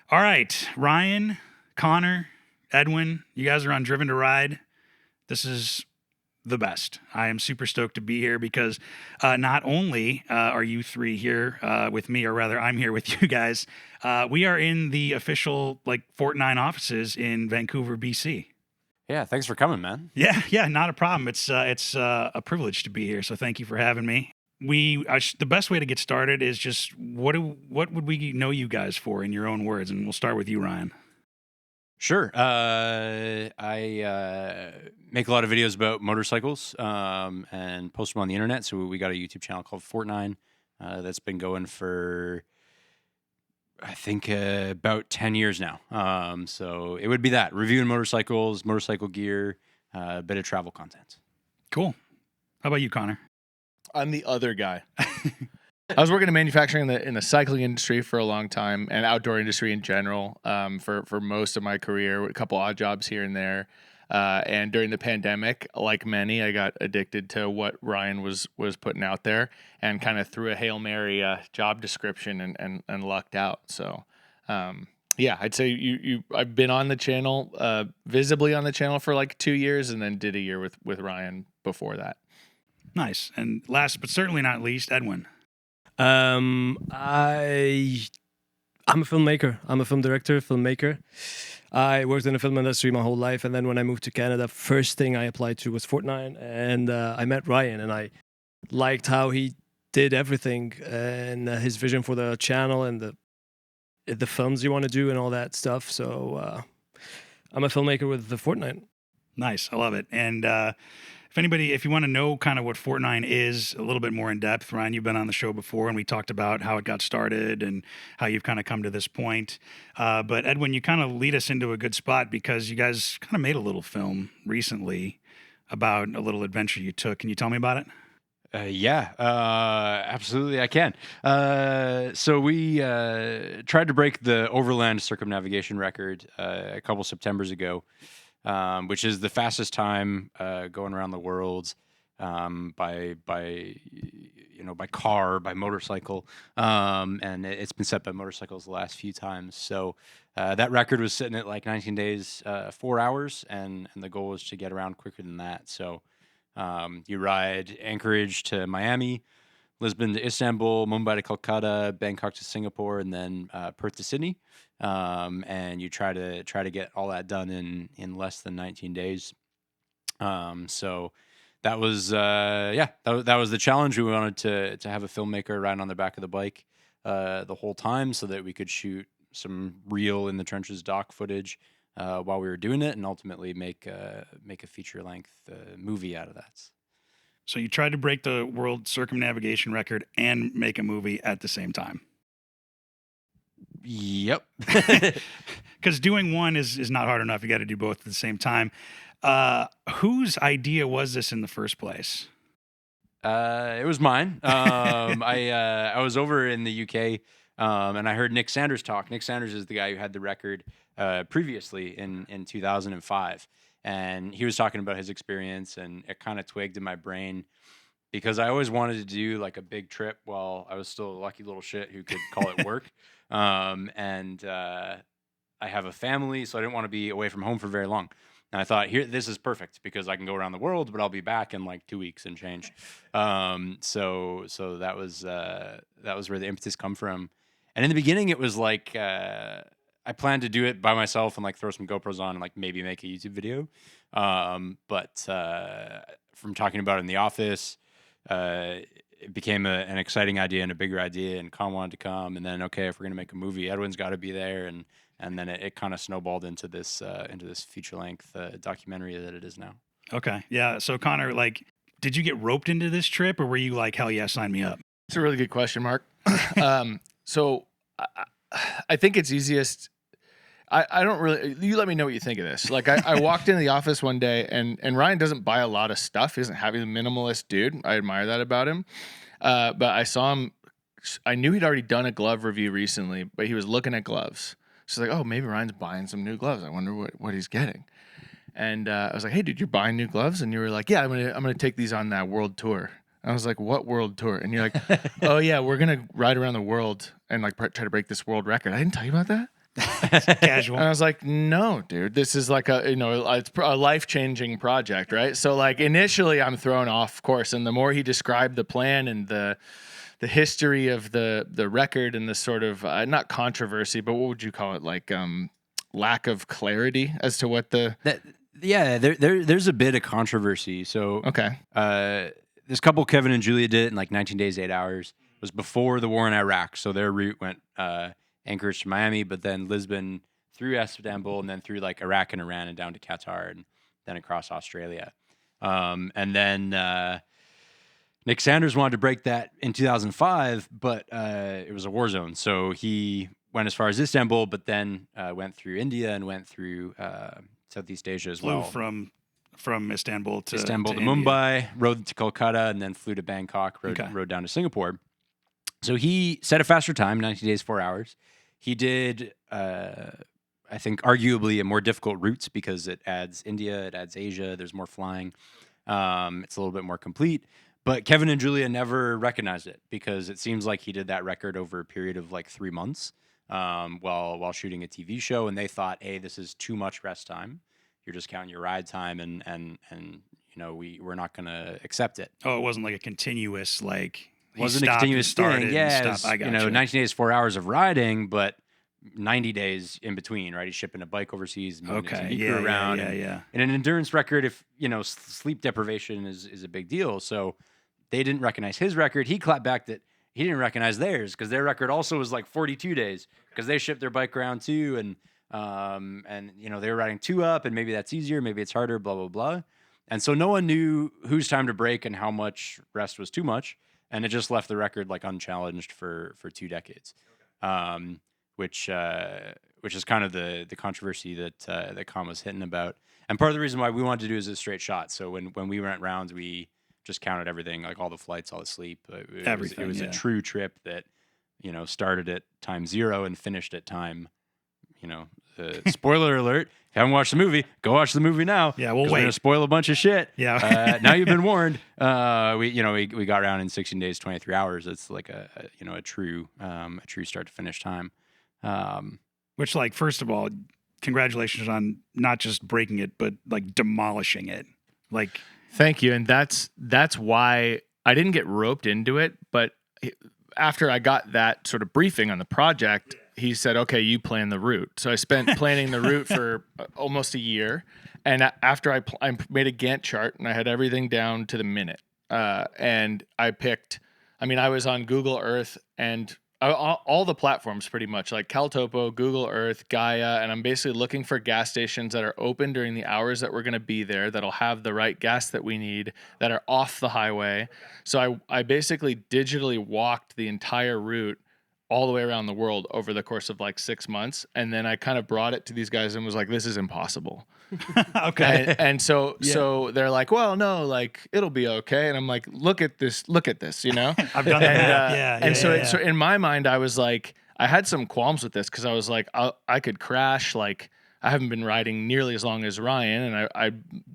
All right, Ryan, Connor, Edwin, you guys are on Driven to Ride. This is the best. I am super stoked to be here because not only are you three here with me, or rather I'm here with you guys, we are in the official FortNine offices in Vancouver, BC. Yeah, thanks for coming, man. Yeah, not a problem. It's a privilege to be here, so thank you for having me. The best way to get started is just what would we know you guys for in your own words, and we'll start with you, Ryan. Sure. I make a lot of videos about motorcycles and post them on the internet. So we got a YouTube channel called FortNine that's been going for, I think, about 10 years now. So it would be that, reviewing motorcycles, motorcycle gear, a bit of travel content. Cool. How about you, Connor? I'm the other guy. I was working in manufacturing in the cycling industry for a long time and outdoor industry in general for most of my career, a couple odd jobs here and there. And during the pandemic, like many, I got addicted to what Ryan was putting out there and kind of threw a Hail Mary job description and lucked out. So, yeah, I'd say I've been on the channel, visibly on the channel for like 2 years, and then did a year with Ryan before that. Nice. And last but certainly not least, Edwin. I'm a filmmaker. I'm a film director, filmmaker. I worked in the film industry my whole life, and then when I moved to Canada, first thing I applied to was FortNine, and I met Ryan, and I liked how he did everything and his vision for the channel and the films you want to do and all that stuff. So I'm a filmmaker with the FortNine. Nice. I love it. And if you want to know kind of what FortNine is a little bit more in depth, Ryan, you've been on the show before and we talked about how it got started and how you've kind of come to this point. But Edwin, you kind of lead us into a good spot because you guys kind of made a little film recently about a little adventure you took. Can you tell me about it? Yeah, absolutely, I can. So we tried to break the overland circumnavigation record a couple Septembers ago. Which is the fastest time going around the world by car, by motorcycle, and it's been set by motorcycles the last few times. So that record was sitting at like 19 days, 4 hours, and the goal was to get around quicker than that. So you ride Anchorage to Miami, Lisbon to Istanbul, Mumbai to Kolkata, Bangkok to Singapore, and then Perth to Sydney. And you try to get all that done in less than 19 days. So that was that was the challenge. We wanted to have a filmmaker riding on the back of the bike the whole time so that we could shoot some real in the trenches doc footage while we were doing it, and ultimately make a feature length movie out of that. So you tried to break the world circumnavigation record and make a movie at the same time. Yep. Because doing one is not hard enough. You got to do both at the same time. Whose idea was this in the first place? It was mine. I was over in the UK and I heard Nick Sanders talk. Nick Sanders is the guy who had the record previously in 2005. And he was talking about his experience, and it kind of twigged in my brain because I always wanted to do like a big trip while I was still a lucky little shit who could call it work. And I have a family, so I didn't want to be away from home for very long. And I thought, this is perfect because I can go around the world, but I'll be back in like 2 weeks and change. So that was where the impetus come from. And in the beginning, it was like I planned to do it by myself and like throw some GoPros on and like maybe make a YouTube video. But from talking about it in the office, it became an exciting idea and a bigger idea, and Con wanted to come. And then, okay, if we're gonna make a movie, Edwin's got to be there, and then it kind of snowballed into this feature length documentary that it is now. Okay, yeah. So Connor, did you get roped into this trip, or were you like, hell yeah, sign me up? It's a really good question, Mark. So I think it's easiest. I don't really. You let me know what you think of this. Like I walked into the office one day, and Ryan doesn't buy a lot of stuff. He's a minimalist dude. I admire that about him. But I saw him. I knew he'd already done a glove review recently, but he was looking at gloves. So like, oh, maybe Ryan's buying some new gloves. I wonder what he's getting. And I was like, hey, dude, you're buying new gloves? And you were like, yeah, I'm gonna take these on that world tour. And I was like, what world tour? And you're like, oh yeah, we're gonna ride around the world and like try to break this world record. I didn't tell you about that. Casual. And I was like, no, dude, this is like it's a life-changing project, right? So like initially I'm thrown off course, and the more he described the plan and the history of the record and the sort of not controversy, but what would you call it? Like lack of clarity as to what there's a bit of controversy. So okay. This couple, Kevin and Julia, did it in like 19 days, 8 hours. It was before the war in Iraq, so their route went Anchorage to Miami, but then Lisbon through Istanbul, and then through like Iraq and Iran and down to Qatar, and then across Australia. And then Nick Sanders wanted to break that in 2005, but it was a war zone, so he went as far as Istanbul, but then went through India and went through Southeast Asia as well. From Istanbul to India. Mumbai, rode to Kolkata, and then flew to Bangkok, rode down to Singapore. So he set a faster time, 19 days, 4 hours. He did, I think, arguably a more difficult routes because it adds India, it adds Asia, there's more flying. It's a little bit more complete. But Kevin and Julia never recognized it because it seems like he did that record over a period of like 3 months while shooting a TV show. And they thought, hey, this is too much rest time. You're just counting your ride time, and we're not going to accept it. Oh, it wasn't like a continuous like. It wasn't a continuous thing. Yeah, I got 19 days, 4 hours of riding, but 90 days in between. Right, he's shipping a bike overseas, moving his TV crew around. Yeah. And an endurance record, if sleep deprivation is a big deal. So they didn't recognize his record. He clapped back that he didn't recognize theirs because their record also was like 42 days because they shipped their bike around too, and they were riding 2 up, and maybe that's easier, maybe it's harder, blah blah blah. And so no one knew whose time to break and how much rest was too much, and it just left the record like unchallenged for 2 decades, which is kind of the controversy that Con was hitting about. And part of the reason why we wanted to do is a straight shot. So when we went rounds, we just counted everything, like all the flights, all the sleep. Everything. It was a true trip that started at time 0 and finished at time. Spoiler alert. If you haven't watched the movie, go watch the movie now. Yeah, we'll wait. We're going to spoil a bunch of shit. Yeah. Now you've been warned. We got around in 16 days, 23 hours. It's like a true start to finish time. Which, like, first of all, congratulations on not just breaking it, but like demolishing it. Like, thank you. And that's why I didn't get roped into it. But after I got that sort of briefing on the project, he said, okay, you plan the route. So I spent planning the route for almost a year. And after I made a Gantt chart and I had everything down to the minute. And I was on Google Earth and all the platforms pretty much, like Caltopo, Google Earth, Gaia. And I'm basically looking for gas stations that are open during the hours that we're going to be there, that'll have the right gas that we need, that are off the highway. So I basically digitally walked the entire route all the way around the world over the course of like 6 months. And then I kind of brought it to these guys and was like, this is impossible. Okay. And so they're like, well, no, like it'll be okay. And I'm like, look at this, I've done that. So in my mind, I was like, I had some qualms with this because I was like, I could crash. Like I haven't been riding nearly as long as Ryan, and I've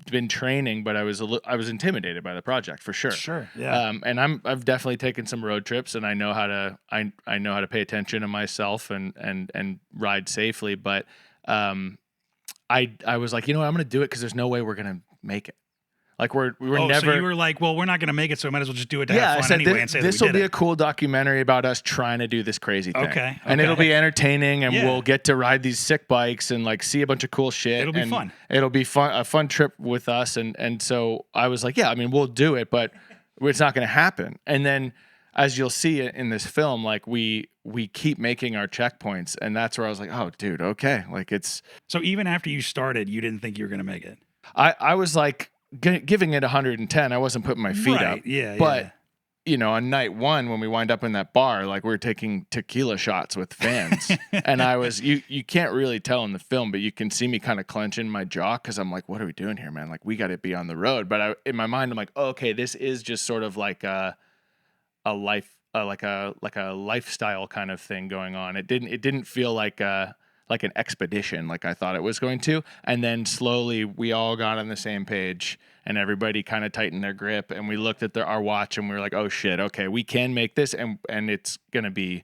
been training, but I was intimidated by the project for sure. Sure, yeah. And I've definitely taken some road trips, and I know how to pay attention to myself and ride safely. But I was like, I'm going to do it because there's no way we're going to make it. Like we were never. So you were like, well, we're not going to make it, so I might as well just do it to have fun anyway and say this will be a cool documentary about us trying to do this crazy thing. Okay. And it'll be entertaining, and we'll get to ride these sick bikes and like see a bunch of cool shit. It'll be fun. It'll be a fun trip with us, and so I was like, we'll do it, but it's not going to happen. And then, as you'll see in this film, like we keep making our checkpoints, and that's where I was like, oh, dude, okay, like it's. So even after you started, you didn't think you were going to make it. I was like. Giving it 110, I wasn't putting my feet up. Yeah, but on night 1 when we wind up in that bar, like we're taking tequila shots with fans, and I was you can't really tell in the film, but you can see me kind of clenching my jaw because I'm like, what are we doing here, man? Like we got to be on the road. But in my mind, I'm like, oh, okay, this is just sort of like a life, like a lifestyle kind of thing going on. It didn't feel like an expedition like I thought it was going to. And then slowly we all got on the same page and everybody kind of tightened their grip, and we looked at our watch and we were like, oh shit, okay, we can make this, and it's going to be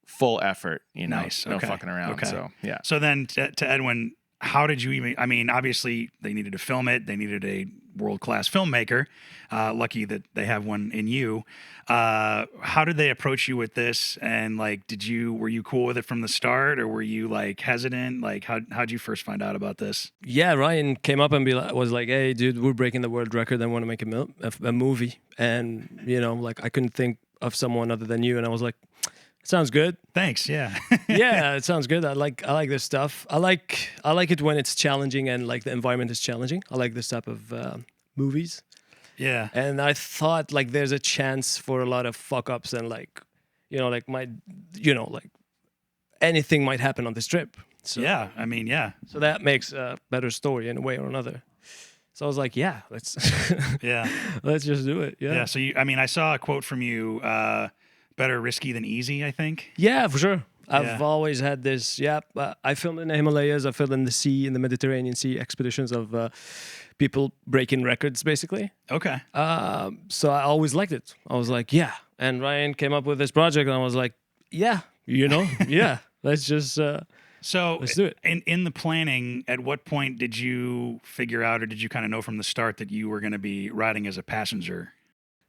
full effort, Nice. no Okay. fucking around. Okay. So yeah. So then to Edwin, how did you even, I mean, obviously they needed to film it. They needed a world-class filmmaker. Lucky that they have one in you. How did they approach you with this? And like, were you cool with it from the start, or were you like hesitant? Like how'd you first find out about this? Yeah, Ryan came up and was like, "Hey, dude, we're breaking the world record and want to make a movie." And like I couldn't think of someone other than you, and I was like, "Sounds good." Thanks. Yeah. Yeah, it sounds good. I like this stuff. I like it when it's challenging and like the environment is challenging. I like this type of movies. Yeah. And I thought like there's a chance for a lot of fuck ups and like anything might happen on this trip. So Yeah. I mean, yeah. So that makes a better story in a way or another. So I was like, yeah, let's Yeah. let's just do it. Yeah. Yeah. So I saw a quote from you, better risky than easy, I think. Yeah, for sure. I've Yeah. always had this. Yeah, I filmed in the Himalayas. I filmed in the sea, in the Mediterranean Sea, expeditions of people breaking records, basically. Okay. So I always liked it. I was like, yeah. And Ryan came up with this project, and I was like, yeah, yeah. Let's just So let's do it. in the planning, at what point did you figure out, or did you kind of know from the start that you were going to be riding as a passenger?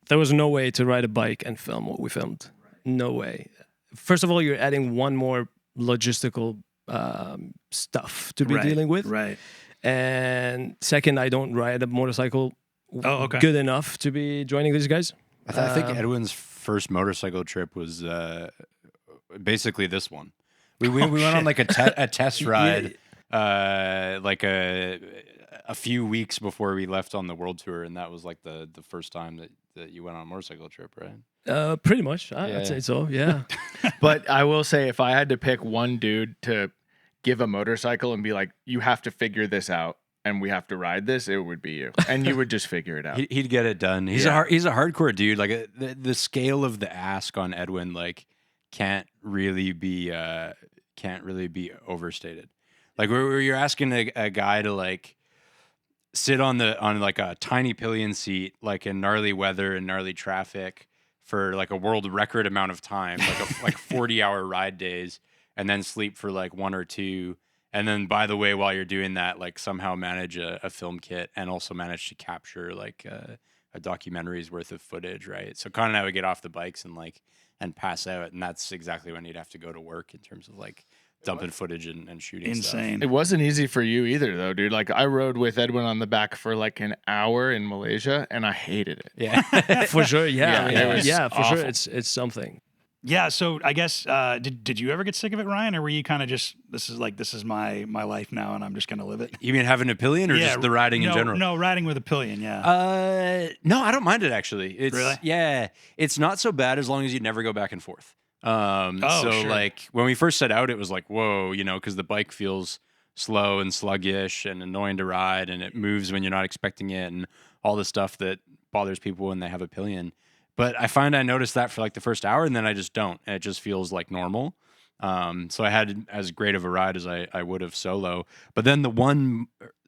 There was no way to ride a bike and film what we filmed. No way. First of all, you're adding one more logistical stuff to be Right, dealing with. Right. And second, I don't ride a motorcycle Oh, okay. good enough to be joining these guys. I think Edwin's first motorcycle trip was basically this one. We went on like a test ride, like a few weeks before we left on the world tour, and that was like the first time that you went on a motorcycle trip, right? Pretty much. Yeah. I'd say so. Yeah. But I will say, if I had to pick one dude to give a motorcycle and be like, you have to figure this out and we have to ride this, it would be you. And you would just figure it out. He'd get it done. He's he's a hardcore dude. Like the scale of the ask on Edwin, like can't really be overstated. Like where you're asking a guy to like sit on like a tiny pillion seat, like in gnarly weather and gnarly traffic for like a world record amount of time, like 40-hour ride days, and then sleep for like 1 or 2. And then, by the way, while you're doing that, like somehow manage a film kit and also manage to capture like a documentary's worth of footage, right? So Con and I would get off the bikes and pass out, and that's exactly when you'd have to go to work in terms of like dumping footage and shooting Insane. It wasn't easy for you either, though, dude. Like, I rode with Edwin on the back for like an hour in Malaysia, and I hated it. Yeah. For sure. Yeah. Yeah, I mean, it was for awful. sure. It's something. Yeah. So I guess did you ever get sick of it, Ryan, or were you kind of just this is my life now, and I'm just gonna live it? You mean having a pillion or just the riding in general? No, riding with a pillion. Yeah. No, I don't mind it actually. It's Really? Yeah, it's not so bad as long as you never go back and forth. So sure. like when we first set out, it was like, whoa, because the bike feels slow and sluggish and annoying to ride, and it moves when you're not expecting it, and all the stuff that bothers people when they have a pillion. But I find I noticed that for like the first hour, and then I just don't, and it just feels like normal. So I had as great of a ride as I would have solo. But then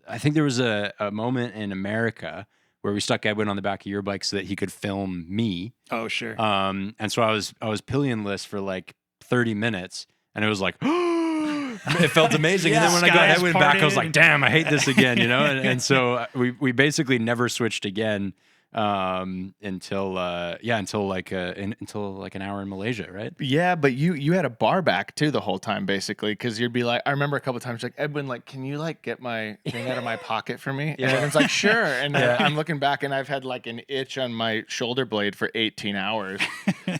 I think there was a moment in America where we stuck Edwin on the back of your bike so that he could film me. Oh, sure. And so I was pillionless for like 30 minutes, and it was like, it felt amazing. Yeah, and then when I got skies Edwin back, I was parted. like, damn, I hate this again, And so we basically never switched again until like an hour in Malaysia, right? Yeah, but you had a bar back too the whole time, basically, because you'd be like, I remember a couple times like, Edwin, like, can you like get my thing out of my pocket for me? And Edwin's like, sure. And I'm looking back, and I've had like an itch on my shoulder blade for 18 hours.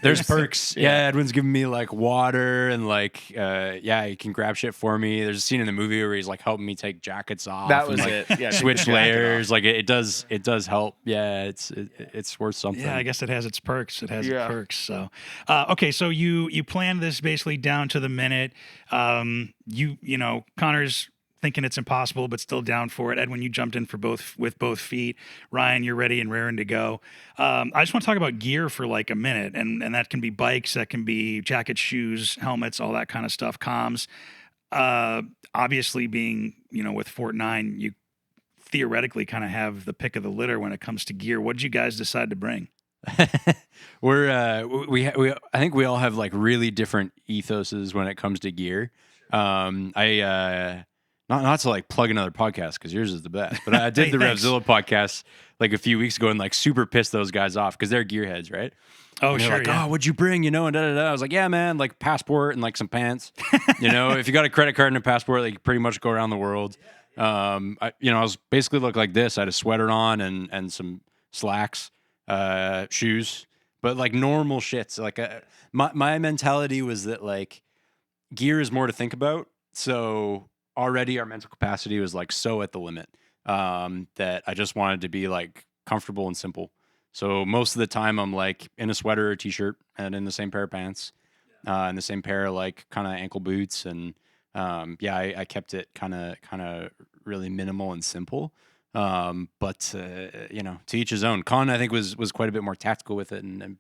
There's perks. Yeah, Edwin's giving me like water and like he can grab shit for me. There's a scene in the movie where he's like helping me take jackets off. That was and, it. like, Yeah, switch take the jacket layers. off. Like it does help. Yeah, it's worth something. Yeah, I guess it has its perks. It has its Yeah. perks. So, okay, so you planned this basically down to the minute. Connor's thinking it's impossible, but still down for it. Edwin, you jumped in with both feet. Ryan, you're ready and raring to go. I just want to talk about gear for like a minute, and that can be bikes, that can be jackets, shoes, helmets, all that kind of stuff, comms. Obviously, being with Fort9, you theoretically kind of have the pick of the litter when it comes to gear. What did you guys decide to bring? we I think we all have like really different ethoses when it comes to gear. Not to like plug another podcast because yours is the best, but I did Hey, the thanks. Revzilla podcast like a few weeks ago and like super pissed those guys off because they're gearheads, right? Oh, And they're sure. like, Yeah. oh, what'd you bring? You know, and da-da-da. I was like, yeah, man, like passport and like some pants. You know, if you got a credit card and a passport, like you pretty much go around the world. I was basically looked like this. I had a sweater on and some slacks, shoes, but like normal shits. Like my mentality was that like gear is more to think about. So already our mental capacity was like so at the limit that I just wanted to be like comfortable and simple. So most of the time I'm like in a sweater or t-shirt and in the same pair of pants and the same pair of like kind of ankle boots. And I kept it kind of really minimal and simple. But to each his own. Con, I think, was quite a bit more tactical with it and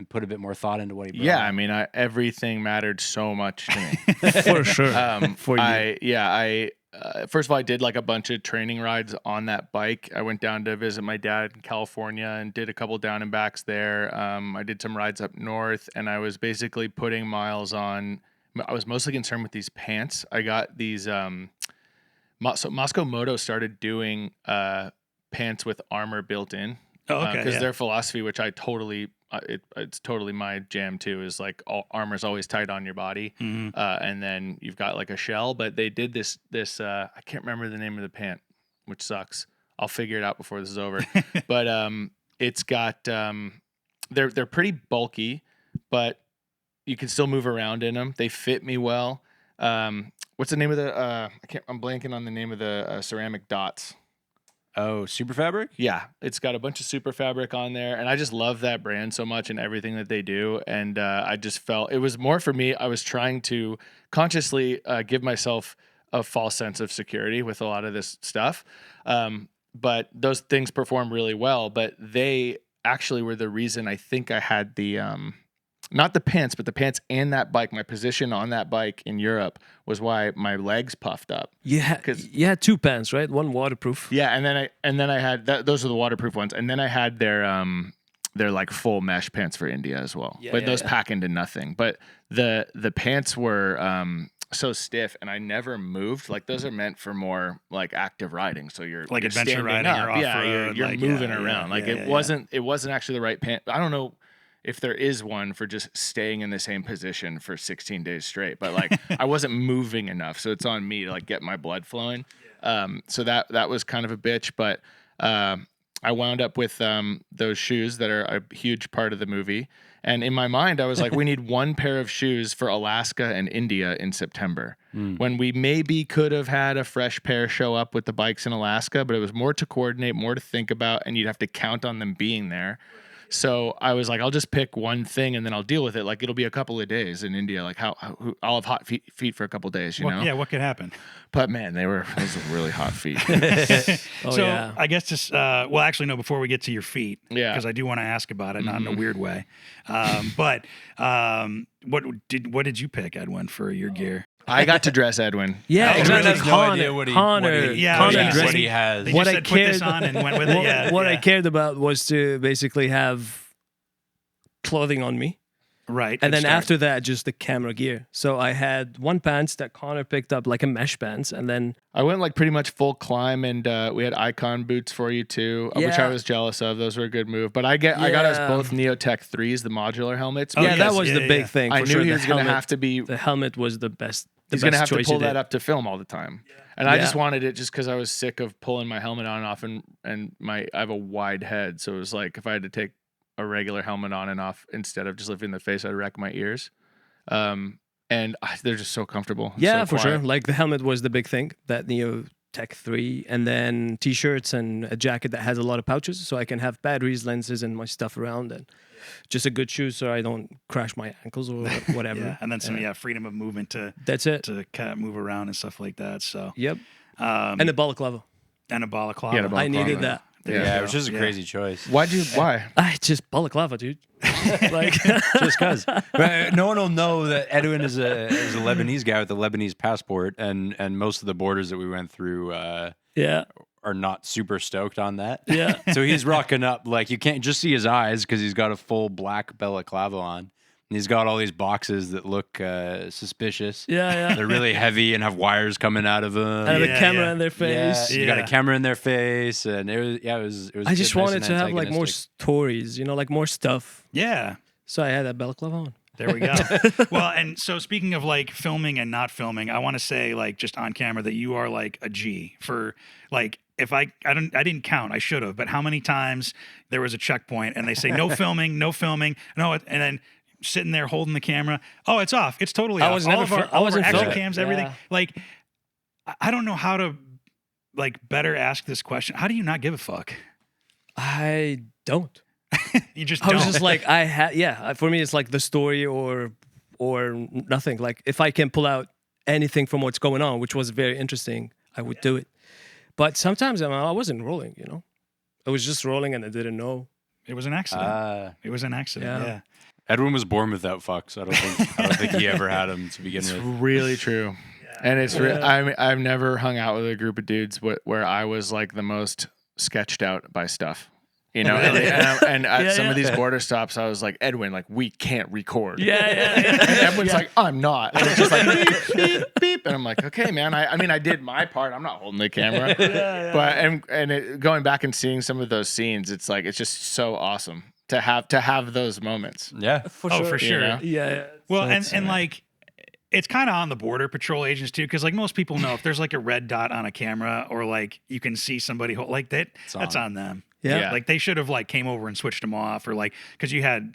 put a bit more thought into what he brought. Yeah, I mean, everything mattered so much to me. For sure. For you. First of all, I did like a bunch of training rides on that bike. I went down to visit my dad in California and did a couple down and backs there. I did some rides up north, and I was basically putting miles on. I was mostly concerned with these pants. I got these. So Moscow Moto started doing pants with armor built in. Oh, okay. Because Yeah. their philosophy, which I totally, it's totally my jam too, is like armor's always tight on your body, and then you've got like a shell. But they did this. I can't remember the name of the pant, which sucks. I'll figure it out before this is over. But it's got they're pretty bulky, but you can still move around in them. They fit me well. What's the name of the? I'm blanking on the name of the ceramic dots. Oh, Super Fabric? Yeah, it's got a bunch of super fabric on there, and I just love that brand so much and everything that they do. And I just felt it was more for me. I was trying to consciously give myself a false sense of security with a lot of this stuff, but those things perform really well. But they actually were the reason I think I had the not the pants, but the pants and that bike. My position on that bike in Europe was why my legs puffed up. You had two pants, right? One waterproof. Yeah, and then I had those are the waterproof ones, and then I had their like full mesh pants for India as well. Yeah, but yeah, those yeah. pack into nothing. But the pants were so stiff, and I never moved. Like those are meant for more like active riding. So you're Like you're adventure standing riding up. or Yeah, off-road, you're like, moving yeah, around. yeah, Like yeah, it yeah. wasn't actually the right pant. I don't know if there is one for just staying in the same position for 16 days straight, but like I wasn't moving enough, so it's on me to like get my blood flowing. So that was kind of a bitch, but I wound up with those shoes that are a huge part of the movie. And in my mind, I was like, we need one pair of shoes for Alaska and India in September, when we maybe could have had a fresh pair show up with the bikes in Alaska, but it was more to coordinate, more to think about, and you'd have to count on them being there. So I was like, I'll just pick one thing and then I'll deal with it. Like it'll be a couple of days in India. Like I'll have hot feet for a couple of days, you know? Yeah, what could happen? But man, those were really hot feet. Oh, So yeah. I guess just well, actually no. Before we get to your feet, Yeah. because I do want to ask about it, not in a weird way. But what did you pick, Edwin, for your gear? I got to dress Edwin. Yeah, Oh, exactly. really? No idea what he- Connor, Yeah, Connor yeah. dressing- What he has. They What just I said, put this cared- on and went with it. Yeah, what I yeah. cared about was to basically have clothing on me. Right. And good then start. after that, just the camera gear. So I had one pants that Connor picked up, like a mesh pants, and then I went like pretty much full climb, and we had Icon boots for you too, which I Yeah. was jealous of. Those were a good move. But I got us Yeah. both Neotech 3s, the modular helmets. Oh, yeah, yes, that was yeah, the yeah. big thing. I for knew sure. he The was going to helmet- have to be. The helmet was the best. He's going to have to choice pull he did. that up to film all the time. And I Yeah. just wanted it just because I was sick of pulling my helmet on and off, and I have a wide head, so it was like if I had to take a regular helmet on and off instead of just lifting the face, I'd wreck my ears. And they're just so comfortable. Yeah, so for sure. quiet. Like the helmet was the big thing, that Neo Tech 3, and then t-shirts and a jacket that has a lot of pouches, so I can have batteries, lenses, and my stuff around, and just a good shoe so I don't crash my ankles or whatever. Yeah, and then some freedom of movement to That's it. kind of move around and stuff like that. So Yep. and And a balaclava. a balaclava. Yeah, and a I needed balaclava. that. Yeah, you which go. is a Yeah. crazy choice. Why? Just balaclava, dude. Like, Just because no one will know that Edwin is a Lebanese guy with a Lebanese passport, and most of the borders that we went through yeah. are not super stoked on that. Yeah. So he's rocking up like you can't just see his eyes because he's got a full black balaclava on. And he's got all these boxes that look suspicious. Yeah. They're really heavy and have wires coming out of them. And a camera in their Yeah, face. you got a camera in their face, and it was. I just nice wanted and to have like more antagonistic. stories, like more stuff. Yeah. So I had that balaclava on. There we go. Well, and so speaking of like filming and not filming, I want to say like just on camera that you are like a G for like if I didn't count, I should have, but how many times there was a checkpoint and they say no filming, no, and then sitting there holding the camera. Oh, it's off. It's totally off. All of our action cams, everything. Yeah. Like, I don't know how to like better ask this question. How do you not give a fuck? I don't. You just I don't. was just like, for me, it's like the story or nothing. Like if I can pull out anything from what's going on, which was very interesting, I would do it. But sometimes I wasn't rolling, I was just rolling and I didn't know. It was an accident. It was an accident. Yeah. Edwin was born without fucks. I don't think he ever had them to begin with. Really true. And it's I've never hung out with a group of dudes where I was like the most sketched out by stuff. And at some of these border stops, I was like, Edwin, like, we can't record. Yeah. And Edwin's like, I'm not. And it's just like, beep, beep, beep. And I'm like, okay, man. I mean, I did my part. I'm not holding the camera. But going back and seeing some of those scenes, it's like, it's just so awesome to have those moments. Yeah. For sure. Yeah. Well, and like, it's kind of on the border patrol agents too, because like most people know if there's like a red dot on a camera or like you can see somebody like that, that's on them. Yeah. Like they should have like came over and switched them off or like, cause you had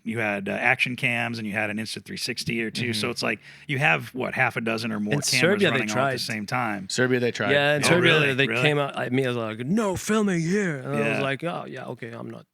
action cams and you had an Insta360 or two. Mm-hmm. So it's like you have half a dozen or more In cameras Serbia, running they all at tried. the same time. Serbia, they tried. Yeah, in Oh, Serbia, really? they Really? came out at me as like, no filming here. And I Yeah. was like, oh, yeah, okay, I'm not.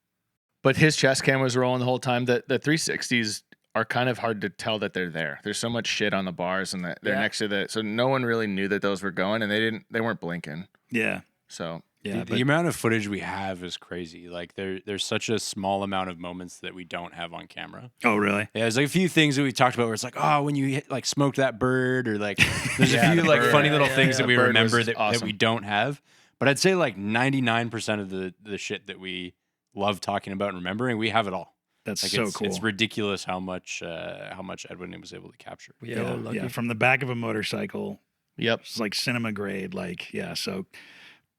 But his chest cam was rolling the whole time. The 360s are kind of hard to tell that they're there. There's so much shit on the bars and they're next to so no one really knew that those were going and they weren't blinking. Yeah. So Yeah. The amount of footage we have is crazy. Like there's such a small amount of moments that we don't have on camera. Oh, really? Yeah, there's like a few things that we talked about where it's like, oh, when you like smoked that bird, or like there's a few like funny little things that we Bird remember was that awesome. we don't have. But I'd say like 99% of the shit that we love talking about and remembering, we have it all. That's Like so cool. It's ridiculous how much Edwin was able to capture. Yeah, lucky. Yeah. From the back of a motorcycle. yep. It's like cinema grade. Like, yeah. So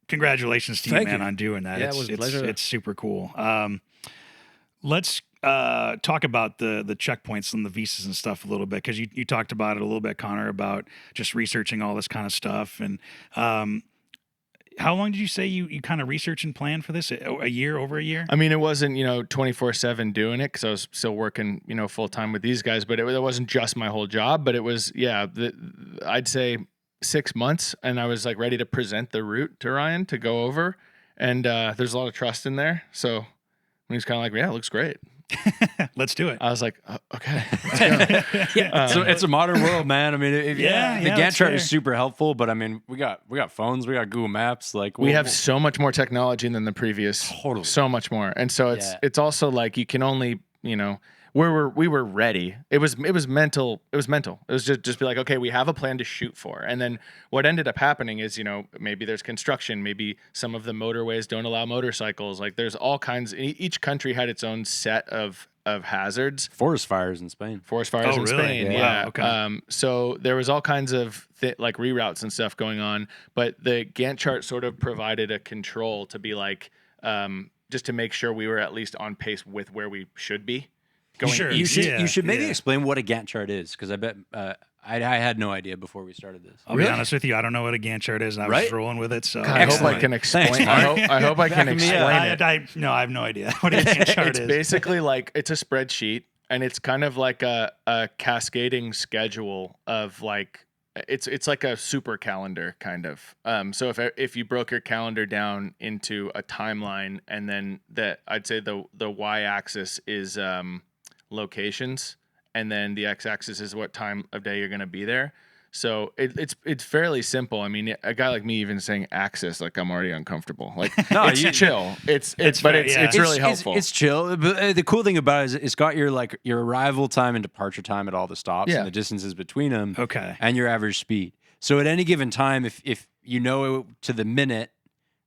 congratulations to you, Thank man, you. on doing that. Yeah, it was a pleasure. It's super cool. Let's talk about the checkpoints and the visas and stuff a little bit, because you talked about it a little bit, Connor, about just researching all this kind of stuff. And how long did you say you kind of research and plan for this? A year, over a year? I mean, it wasn't 24/7 doing it because I was still working full time with these guys. But it wasn't just my whole job. But it was I'd say 6 months, and I was like ready to present the route to Ryan to go over. And there's a lot of trust in there. So when he's kind of like, yeah, it looks great. Let's do it. I was like, okay, let's go. So it's a modern world, man. I mean, the that's Gantt chart fair. is super helpful, but I mean, we got phones, we got Google Maps, like We have so much more technology than the previous. Totally. So much more. And so it's also like you can only, we were ready. It was mental. It was just be like, okay, we have a plan to shoot for. And then what ended up happening is, maybe there's construction, maybe some of the motorways don't allow motorcycles. Like there's all kinds, each country had its own set of hazards. forest fires in Spain. Forest fires Oh, in really? Spain. Yeah. Yeah. Okay. So there was all kinds of like reroutes and stuff going on, but the Gantt chart sort of provided a control to be like, just to make sure we were at least on pace with where we should be. Going Sure. You should maybe Yeah. explain what a Gantt chart is, because I bet I had no idea before we started this. I'll be honest with you. I don't know what a Gantt chart is, and I was just Right? rolling with it. So I hope I Excellent. can explain. Thanks, I hope I can Backing me explain up. it. No, I have no idea what a Gantt chart It's is. basically like it's a spreadsheet, and it's kind of like a cascading schedule of like it's like a super calendar kind of. So if you broke your calendar down into a timeline, and then I'd say the y-axis is locations, and then the x-axis is what time of day you're going to be there. So it's fairly simple. I mean, a guy like me even saying axis, like I'm already uncomfortable. Like it's chill. It's really helpful. It's chill. But the cool thing about it is it's got your arrival time and departure time at all the stops Yeah. and the distances between them. Okay. And your average speed. So at any given time, if you know to the minute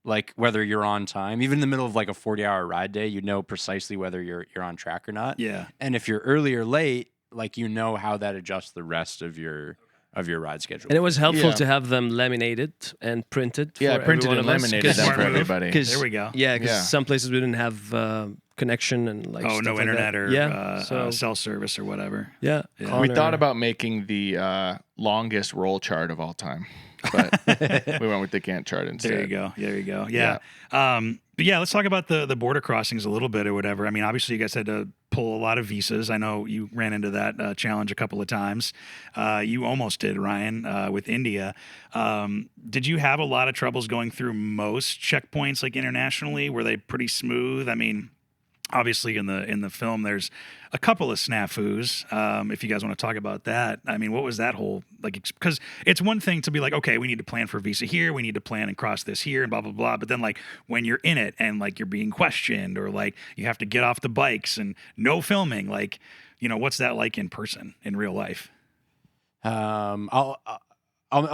like whether you're on time. Even in the middle of like a 40-hour ride day, you know precisely whether you're on track or not. Yeah. And if you're early or late, like you know how that adjusts the rest of your ride schedule. And it was helpful Yeah. to have them laminated and printed. Yeah, for printed every one and of us, laminated 'cause- them for Smart move. everybody. 'cause- There we go. Yeah, because Yeah. some places we didn't have connection and like. Oh, stuff no like internet that. or yeah. cell service or whatever. Yeah. We Connor- thought about making the longest roll chart of all time, but we went with the Gantt chart instead. There you go. There you go. Yeah. But yeah, let's talk about the border crossings a little bit or whatever. I mean, obviously you guys had to pull a lot of visas. I know you ran into that challenge a couple of times. You almost did, Ryan, with India. Did you have a lot of troubles going through most checkpoints, like internationally? Were they pretty smooth? I mean, obviously in the film there's a couple of snafus. If you guys want to talk about that, I mean, what was that whole like? Because it's one thing to be like, okay, we need to plan for visa here, we need to plan and cross this here, and blah blah blah. But then like when you're in it and like you're being questioned or like you have to get off the bikes and no filming, like what's that like in person in real life? I'll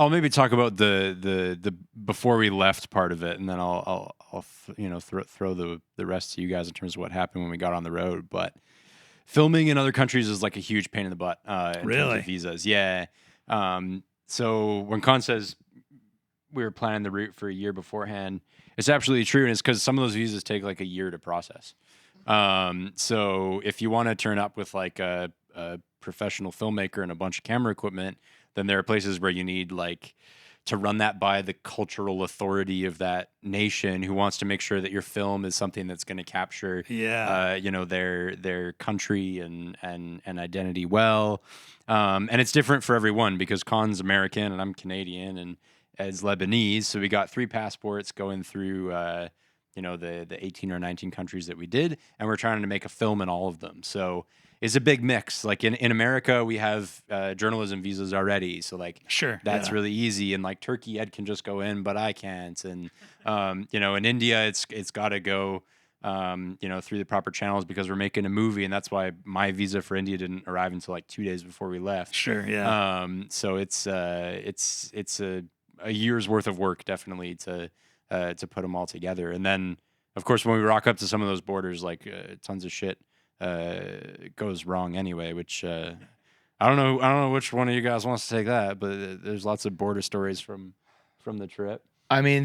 maybe talk about the before we left part of it, and then I'll throw the rest to you guys in terms of what happened when we got on the road. But filming in other countries is like a huge pain in the butt. In terms Really? of visas, yeah. So when Con says we were planning the route for a year beforehand, it's absolutely true, and it's because some of those visas take like a year to process. So if you want to turn up with like a professional filmmaker and a bunch of camera equipment, then there are places where you need like to run that by the cultural authority of that nation who wants to make sure that your film is something that's going to capture their country and identity well. And it's different for everyone because Khan's American and I'm Canadian and as Lebanese, so we got 3 passports going through the 18 or 19 countries that we did, and we're trying to make a film in all of them. So it's a big mix. Like in America, we have journalism visas already, so like Sure, that's really easy. And like Turkey, Ed can just go in, but I can't. And in India, it's got to go through the proper channels because we're making a movie, and that's why my visa for India didn't arrive until like 2 days before we left. Sure, yeah. So it's a year's worth of work definitely to put them all together. And then of course when we rock up to some of those borders, like tons of shit goes wrong anyway, which I don't know which one of you guys wants to take that, but there's lots of border stories from the trip. I mean,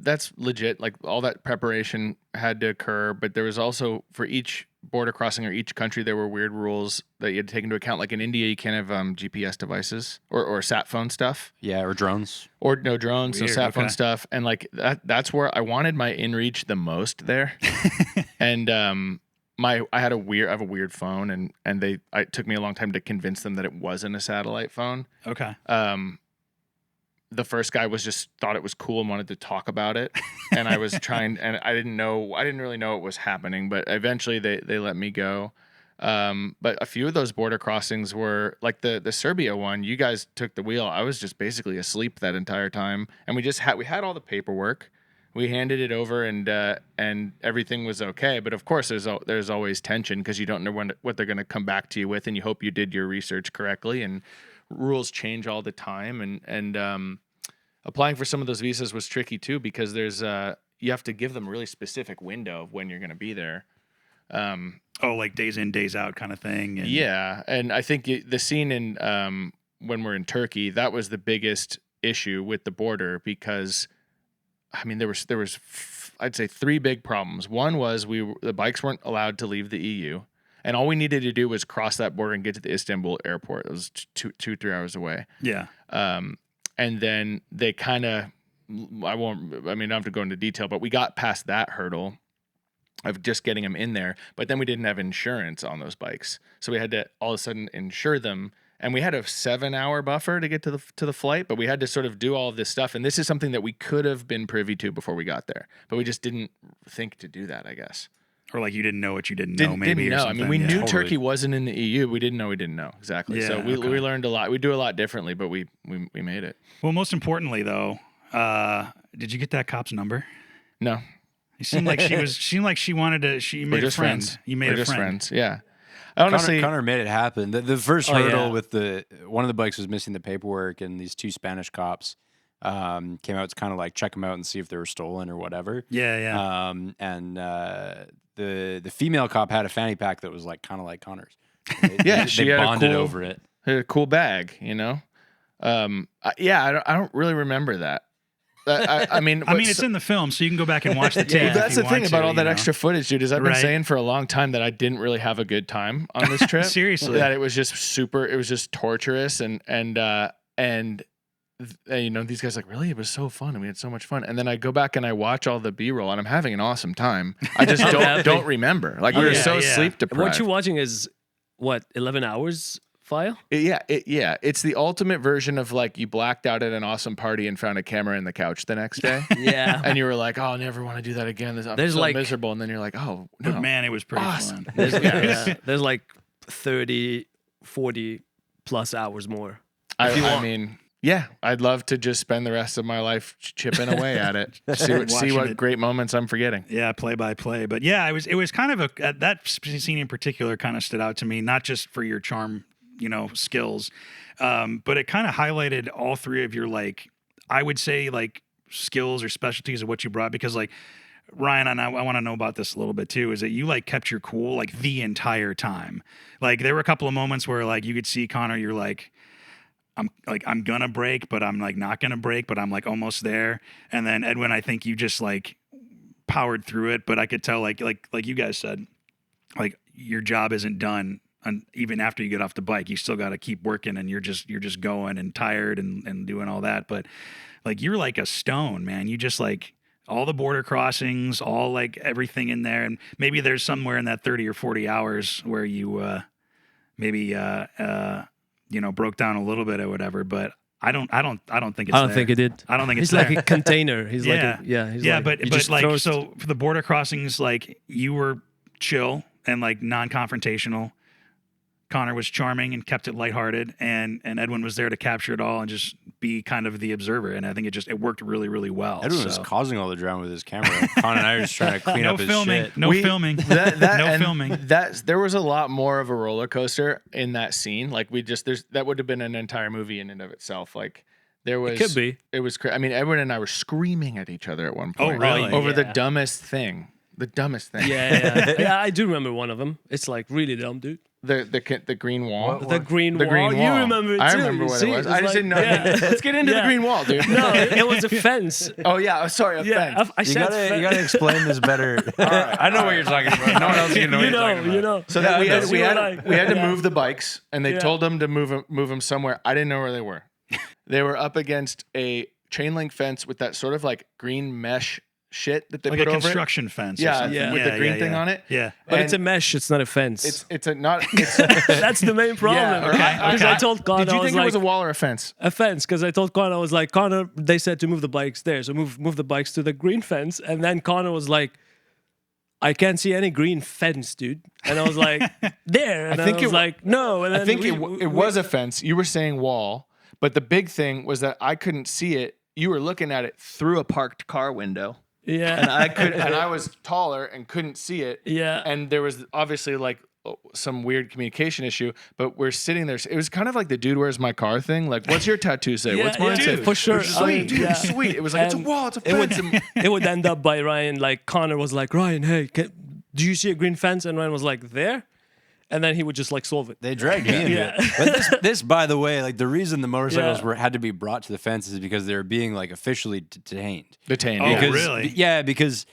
that's legit. Like all that preparation had to occur, but there was also for each border crossing or each country, there were weird rules that you had to take into account. Like in India, you can't have GPS devices or sat phone stuff. Yeah, or drones. Or no drones, Weird, no sat phone okay. stuff. And like that's where I wanted my inReach the most there. And I have a weird phone and it took me a long time to convince them that it wasn't a satellite phone. Okay. The first guy thought it was cool and wanted to talk about it. And I was trying, and I didn't really know what was happening, but eventually they let me go. But a few of those border crossings were like the Serbia one. You guys took the wheel. I was just basically asleep that entire time. And we had all the paperwork. We handed it over and everything was okay. But of course there's always tension because you don't know what they're going to come back to you with, and you hope you did your research correctly, and rules change all the time, and applying for some of those visas was tricky too because there's you have to give them a really specific window of when you're going to be there. Like days in, days out kind of thing. And Yeah, and I think the scene in when we're in Turkey, that was the biggest issue with the border because I mean there was I'd say 3 big problems. One was the bikes weren't allowed to leave the EU. And all we needed to do was cross that border and get to the Istanbul airport. It was 2-3 hours away. Yeah. And then they kind of, I don't have to go into detail, but we got past that hurdle of just getting them in there. But then we didn't have insurance on those bikes. So we had to all of a sudden insure them. And we had a 7-hour buffer to get to the flight, but we had to sort of do all of this stuff. And this is something that we could have been privy to before we got there. But we just didn't think to do that, I guess. Or like you didn't know what you didn't know, maybe. Didn't know. Or I mean, something. we Yeah. knew Totally. Turkey wasn't in the EU. We didn't know. We didn't know exactly. Yeah, So we okay. learned a lot. We do a lot differently, but we made it. Well, most importantly, though, did you get that cop's number? No, It seemed like she wanted to. She we're made a just friend. friends. You made we're a just friend. friends. Yeah. Honestly, Connor made it happen. The first Oh, hurdle yeah. with one of the bikes was missing the paperwork, and these 2 Spanish cops came out to kind of like check them out and see if they were stolen or whatever. Yeah. And the female cop had a fanny pack that was like kind of like Connor's. She they had bonded a cool, over it. Had a cool bag, you know. I don't really remember that. I mean, it's in the film, so you can go back and watch the tape. That's the thing about all that you know? extra footage, dude. Is I've been saying for a long time that I didn't really have a good time on this trip. Seriously, that it was just it was just torturous, and you know, these guys like, really, it was so fun, and we had so much fun. And then I go back and I watch all the B-roll, and I'm having an awesome time. I just don't remember. Like we were so sleep deprived. What you're watching is what 11 hours file? It's the ultimate version of like you blacked out at an awesome party and found a camera in the couch the next day. Yeah, and you were like, oh, I never want to do that again. I'm so miserable. And then you're like, oh no, but man, it was pretty awesome. fun. There's like 30, 40 plus hours more. I mean, yeah, I'd love to just spend the rest of my life chipping away at it. see what great moments I'm forgetting. Yeah, play by play. But yeah, it was kind of that scene in particular kind of stood out to me, not just for your charm, you know, skills, but it kind of highlighted all three of your, like, I would say, like, skills or specialties of what you brought, because like Ryan, and I want to know about this a little bit too, is that you like kept your cool like the entire time. Like there were a couple of moments where like you could see Connor, you're like, I'm gonna break, but I'm like not gonna break, but I'm like almost there. And then Edwin, I think you just like powered through it, but I could tell like you guys said, like your job isn't done. And even after you get off the bike, you still got to keep working, and you're just going and tired and doing all that. But like you're like a stone, man. You just like all the border crossings, all like everything in there, and maybe there's somewhere in that 30 or 40 hours where you maybe broke down a little bit or whatever. But I don't think it's. I don't think it did. I don't think it's He's like there. a container. He's Yeah. like but like so for the border crossings, like you were chill and like non-confrontational. Connor was charming and kept it lighthearted, and Edwin was there to capture it all and just be kind of the observer. And I think it worked really, really well. Edwin was causing all the drama with his camera. Connor and I were just trying to clean up his shit. No filming. No filming. There was a lot more of a roller coaster in that scene. Like that would have been an entire movie in and of itself. Like there was. It could be. It was. I mean, Edwin and I were screaming at each other at one point. Oh, really? Over the dumbest thing. The dumbest thing. Yeah. I do remember one of them. It's like really dumb, dude. The green wall. The green wall. Green You wall. remember it too. I remember what it was. I just didn't know. Yeah. Let's get into the green wall, dude. No, it was a fence. Oh yeah, sorry, a fence. I said You gotta explain this better. I know what you're talking about. No one else can know what you're talking about. You know. So that we had to move the bikes, and they told them to move them somewhere. I didn't know where they were. They were up against a chain link fence with that sort of like green mesh shit that they like put a over construction it. fence. Yeah, with the green thing on it. Yeah, but it's a mesh. It's not a fence. It's not. That's the main problem. Yeah, Because I told Connor, did you think it was a wall or a fence? A fence, because I told Connor, I was like, Connor, they said to move the bikes there, so move the bikes to the green fence, and then Connor was like, I can't see any green fence, dude. And I was like, there. And I think it was like, no. And then I think it was a fence. You were saying wall, but the big thing was that I couldn't see it. You were looking at it through a parked car window. Yeah. And I was taller and couldn't see it. Yeah. And there was obviously like some weird communication issue, but we're sitting there. It was kind of like the dude where's my car thing. Like, what's your tattoo say? Yeah, what's mine say? For sure. Sweet, dude, sweet. It was like, it's a wall, it's a fence. It would end up by Ryan, like Connor was like, Ryan, hey, do you see a green fence? And Ryan was like, there. And then he would just like solve it. They dragged me into it. But this, by the way, like the reason the motorcycles had to be brought to the fence is because they were being like officially detained. Detained. Oh, really? Yeah, because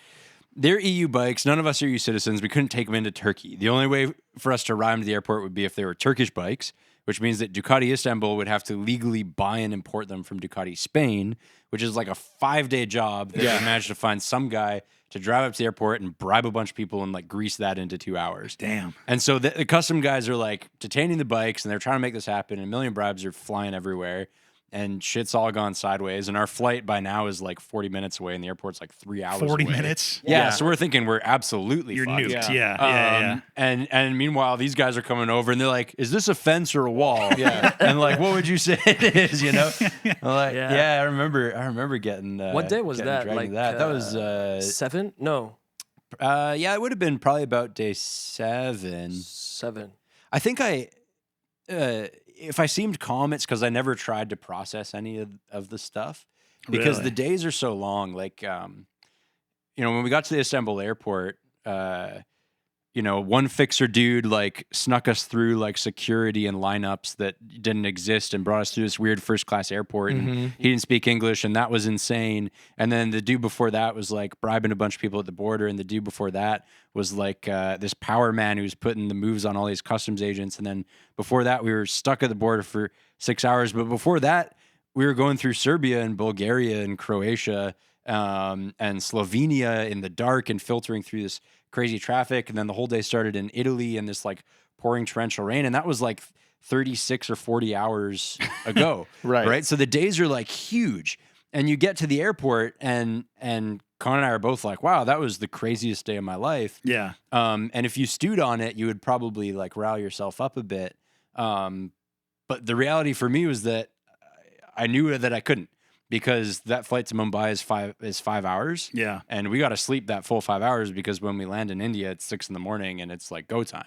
they're EU bikes. None of us are EU citizens. We couldn't take them into Turkey. The only way for us to ride them to the airport would be if they were Turkish bikes, which means that Ducati Istanbul would have to legally buy and import them from Ducati Spain, which is like a 5-day job that they managed to find some guy to drive up to the airport and bribe a bunch of people and like grease that into 2 hours. Damn. And so the custom guys are like detaining the bikes and they're trying to make this happen. And a million bribes are flying everywhere and shit's all gone sideways. And our flight by now is like 40 minutes away and the airport's like 3 hours 40 away. minutes? Yeah. So we're thinking we're absolutely You're fucked. nuked. Yeah. And meanwhile, these guys are coming over and they're like, is this a fence or a wall? Yeah. And like, what would you say it is, you know? I'm like, I remember getting what day was that? Like that was 7? No. It would have been probably about day 7. 7. I think if I seemed calm, it's because I never tried to process any of the stuff. because Really? the days are so long. Like, when we got to the Istanbul airport, one fixer dude like snuck us through like security and lineups that didn't exist and brought us through this weird first class airport. And he didn't speak English, and that was insane. And then the dude before that was like bribing a bunch of people at the border. And the dude before that was like this power man who was putting the moves on all these customs agents. And then before that, we were stuck at the border for 6 hours. But before that, we were going through Serbia and Bulgaria and Croatia and Slovenia in the dark and filtering through this crazy traffic. And then the whole day started in Italy in this like pouring torrential rain. And that was like 36 or 40 hours ago. Right. So the days are like huge. And you get to the airport and Con and I are both like, wow, that was the craziest day of my life. Yeah. And if you stewed on it, you would probably like rile yourself up a bit. But the reality for me was that I knew that I couldn't, because that flight to Mumbai is 5 hours. Yeah. And we got to sleep that full 5 hours, because when we land in India, it's 6 a.m. and it's like go time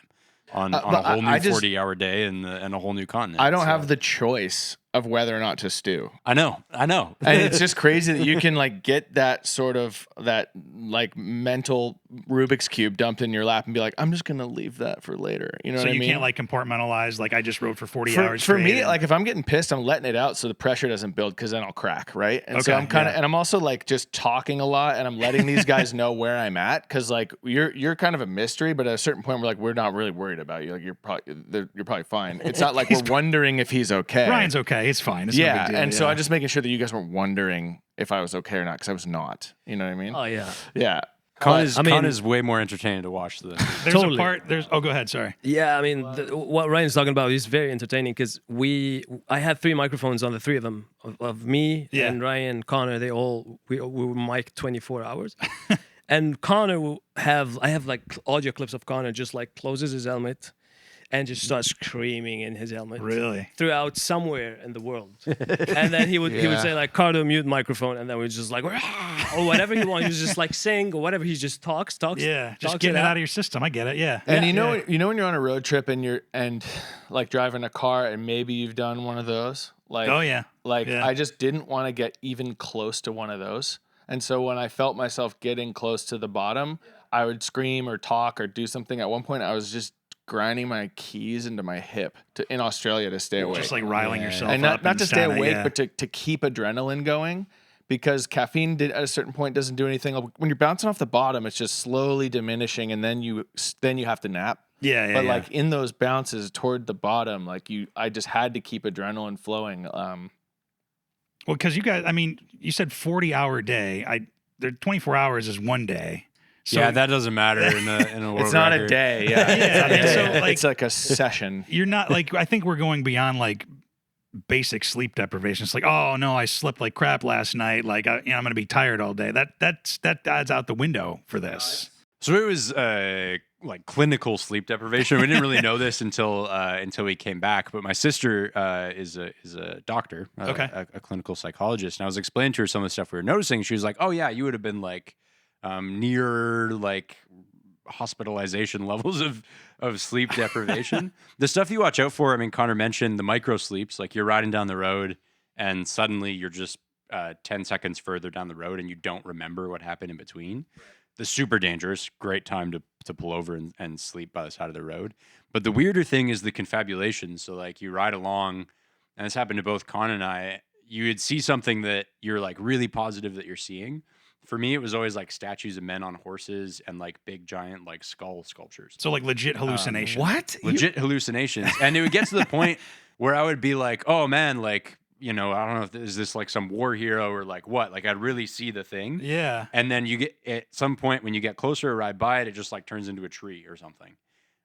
on a whole new 40-hour day and a whole new continent. I don't have the choice of whether or not to stew. I know. And it's just crazy that you can like get that sort of that like mental Rubik's Cube dumped in your lap and be like, I'm just going to leave that for later. You know what I mean? So you can't like compartmentalize, like I just rode for 40 hours. For me, straight like if I'm getting pissed, I'm letting it out so the pressure doesn't build, because then I'll crack, right? And so I'm kind of, and I'm also like just talking a lot, and I'm letting these guys know where I'm at, because like you're kind of a mystery, but at a certain point we're not really worried about you. Like you're probably fine. It's not like we're wondering if he's okay. Ryan's okay. It's fine. It's no big deal. And so I'm just making sure that you guys weren't wondering if I was okay or not, because I was not. You know what I mean? Oh yeah. Yeah. Con is way more entertaining to watch than There's Totally. a part. Oh, go ahead. Sorry. Yeah, I mean, what Ryan's talking about is very entertaining, because I had 3 microphones on the 3 of them, of me and Ryan, Connor. We were mic'd 24 hours. And Connor I have like audio clips of Connor just like closes his helmet and just starts screaming in his helmet. Really? Throughout somewhere in the world. And then he would say like, Cardo, mute microphone, and then we just like, "Rah!" or whatever he wants. He was just like sing or whatever. He just talks. Yeah, just talks getting it out of your system. I get it. Yeah. And you know when you're on a road trip and like driving a car, and maybe you've done one of those. Like, Oh yeah. I just didn't want to get even close to one of those. And so when I felt myself getting close to the bottom, I would scream or talk or do something. At one point, I was just grinding my keys into my hip in Australia to stay awake. Just like riling yourself and up. not to stay awake, yeah. but to keep adrenaline going, because caffeine at a certain point doesn't do anything. When you're bouncing off the bottom, it's just slowly diminishing, and then you have to nap. Yeah. But like in those bounces toward the bottom, like I just had to keep adrenaline flowing. Well, because you guys, I mean, you said 40-hour day. 24 hours is one day. So, yeah, that doesn't matter in a world It's not record. a day. Yeah. Yeah. So, like, it's like a session. You're not like, I think we're going beyond like basic sleep deprivation. It's like, oh no, I slept like crap last night. Like I'm going to be tired all day. That adds out the window for this. So it was like clinical sleep deprivation. We didn't really know this until we came back. But my sister is a doctor, a clinical psychologist, and I was explaining to her some of the stuff we were noticing. She was like, "Oh yeah, you would have been like near like hospitalization levels of sleep deprivation." The stuff you watch out for. I mean, Connor mentioned the micro sleeps. Like you're riding down the road, and suddenly you're just 10 seconds further down the road, and you don't remember what happened in between. The super dangerous, great time to pull over and sleep by the side of the road. But the weirder thing is the confabulation. So like you ride along, and this happened to both Con and I, you would see something that you're like really positive that you're seeing. For me, it was always like statues of men on horses and like big giant like skull sculptures. So like legit hallucination. What? Legit hallucinations. And it would get to the point where I would be like, oh man, like, I don't know, is this like some war hero or like what? Like I'd really see the thing. Yeah. And then you get at some point when you get closer or ride by it, it just like turns into a tree or something.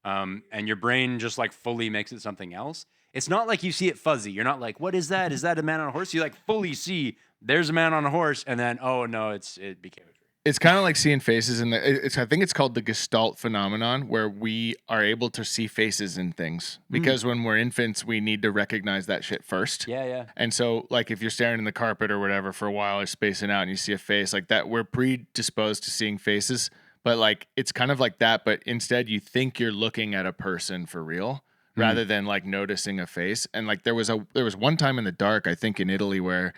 And your brain just like fully makes it something else. It's not like you see it fuzzy. You're not like, what is that? Is that a man on a horse? You like fully see there's a man on a horse, and then, oh no, it became a tree. It's kind of like seeing faces I think it's called the Gestalt phenomenon, where we are able to see faces in things, because when we're infants, we need to recognize that shit first. Yeah. And so like if you're staring in the carpet or whatever for a while or spacing out and you see a face like that, we're predisposed to seeing faces, but like it's kind of like that, but instead you think you're looking at a person for real rather than like noticing a face. And like there was one time in the dark, I think in Italy, where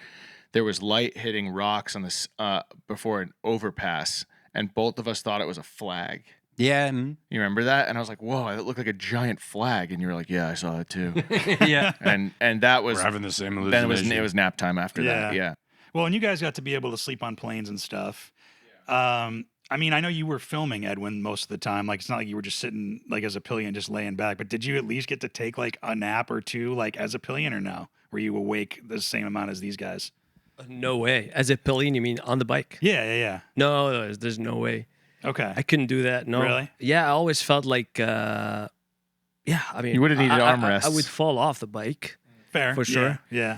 there was light hitting rocks on this before an overpass, and both of us thought it was a flag. Yeah. You remember that? And I was like, "Whoa, it looked like a giant flag." And you were like, "Yeah, I saw it too." Yeah. And that was We're having the same then hallucination. it was nap time after that. Yeah. Yeah. Well, and you guys got to be able to sleep on planes and stuff. I mean, I know you were filming, Edwin, most of the time. Like, it's not like you were just sitting like as a pillion, just laying back. But did you at least get to take like a nap or two, like as a pillion, or no? Were you awake the same amount as these guys? No way. As a pillion, you mean on the bike? Yeah. No, there's no way. Okay. I couldn't do that. No. Really? Yeah, I always felt like, I mean, You would've needed I armrests. would fall off the bike. Fair. For sure. Yeah.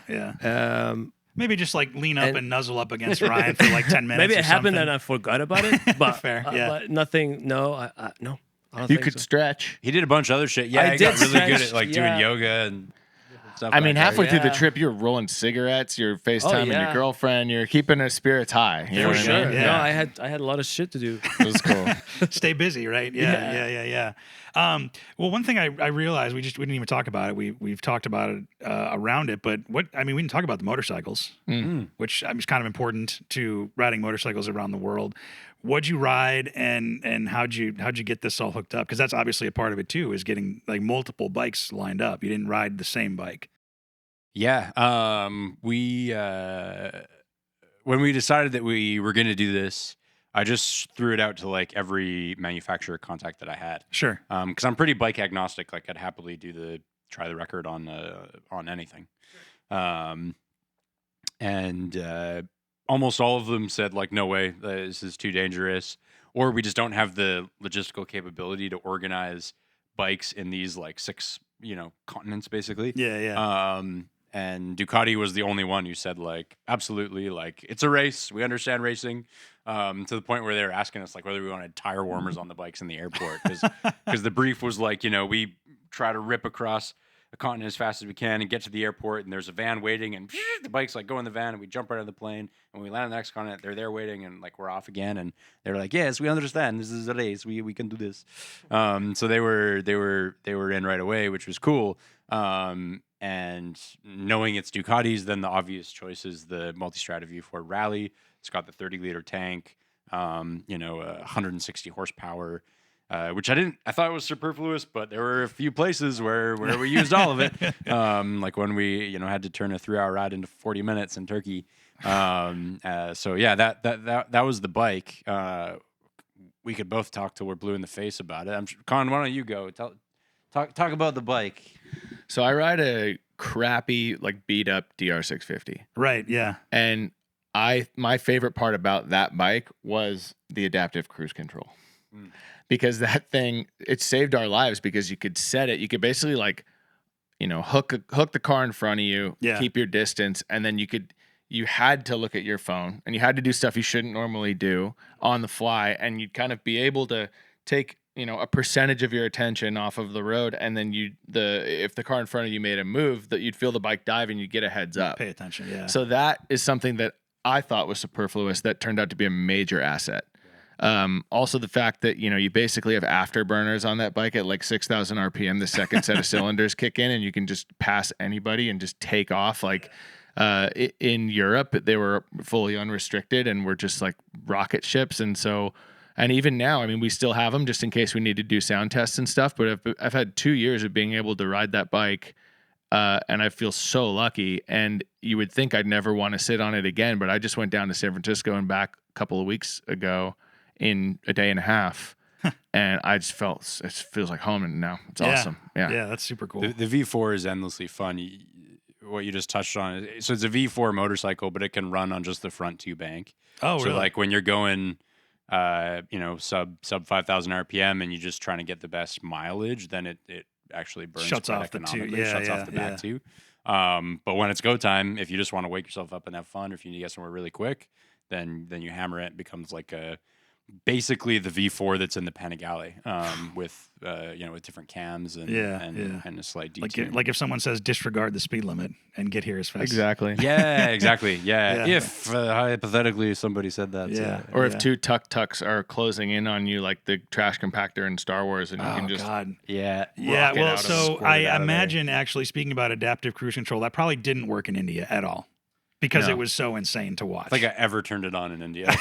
Maybe just like lean up And- and nuzzle up against Ryan for like 10 minutes. Maybe or it happened something. and I forgot about it. But Fair, yeah. But nothing. No, no. I don't You think could so. stretch. He did a bunch of other shit. Yeah, I he got did really good stretch, at like doing yeah. yoga and stuff. I mean, back halfway there. through the Yeah. trip, you're rolling cigarettes, you're FaceTiming your yeah. girlfriend, you're keeping her spirits high. You know For what I sure, mean? yeah. No, I had a lot of shit to do. It was cool. Stay busy, right? Yeah. Well, one thing I realized we didn't even talk about it. We've talked about it around it, but we didn't talk about the motorcycles, which is kind of important to riding motorcycles around the world. What'd you ride, and how'd you get this all hooked up? Because that's obviously a part of it too, is getting like multiple bikes lined up. You didn't ride the same bike. Yeah. We when we decided that we were going to do this, I just threw it out to like every manufacturer contact that I had. Sure. Because I'm pretty bike agnostic. Like I'd happily try the record on anything. And almost all of them said like, no way, this is too dangerous, or we just don't have the logistical capability to organize bikes in these like 6 continents basically. Yeah. And Ducati was the only one who said like, absolutely, like it's a race. We understand racing. To the point where they were asking us like whether we wanted tire warmers on the bikes in the airport, because the brief was like, we try to rip across a continent as fast as we can and get to the airport, and there's a van waiting, and the bikes like go in the van, and we jump right out of the plane, and when we land on the next continent, they're there waiting, and like we're off again, and they're like, yes, we understand, this is a race, we can do this. So they were in right away, which was cool. And knowing it's Ducatis, then the obvious choice is the Multistrada V4 Rally. It's got the 30-liter tank, 160 horsepower, which I thought it was superfluous, but there were a few places where we used all of it. Like when we, had to turn a 3-hour ride into 40 minutes in Turkey. So yeah, that was the bike. We could both talk till we're blue in the face about it. Con, why don't you go? Talk about the bike. So I ride a crappy, like beat up DR650. Right. Yeah. And my favorite part about that bike was the adaptive cruise control. Because that thing, it saved our lives, because you could set it, you could basically like, hook the car in front of you, keep your distance, and then you had to look at your phone, and you had to do stuff you shouldn't normally do on the fly, and you'd kind of be able to take a percentage of your attention off of the road, and then if the car in front of you made a move, that you'd feel the bike dive and you'd get a heads up. Pay attention. Yeah. So that is something that I thought was superfluous that turned out to be a major asset. Also the fact that, you basically have afterburners on that bike at like 6,000 RPM, the second set of cylinders kick in, and you can just pass anybody and just take off. Like, in Europe, they were fully unrestricted and were just like rocket ships. And even now, we still have them just in case we need to do sound tests and stuff. But I've had 2 years of being able to ride that bike, and I feel so lucky. And you would think I'd never want to sit on it again, but I just went down to San Francisco and back a couple of weeks ago in a day and a half, and I just felt it feels like home now. It's awesome. Yeah, that's super cool. The V4 is endlessly fun. What you just touched on. So it's a V4 motorcycle, but it can run on just the front 2 bank. Oh, so really? like when you're going, sub 5,000 RPM and you're just trying to get the best mileage, then it actually burns Shuts quite off the 2. economically. Shuts off the back 2. But when it's go time, if you just want to wake yourself up and have fun, or if you need to get somewhere really quick, then you hammer it. It becomes like basically the V4 that's in the Panigale, with different cams and a slight detune. Like if someone says disregard the speed limit and get here as fast. exactly. Yeah, exactly. Yeah. If hypothetically somebody said that. Yeah. Or if 2 tuk-tuks are closing in on you, like the trash compactor in Star Wars, and you can just God. Yeah. Yeah. rocket Well, out and so squirt it I out of there. imagine actually speaking about adaptive cruise control, that probably didn't work in India at all. because No. it was so insane to watch. I think I ever turned it on in India.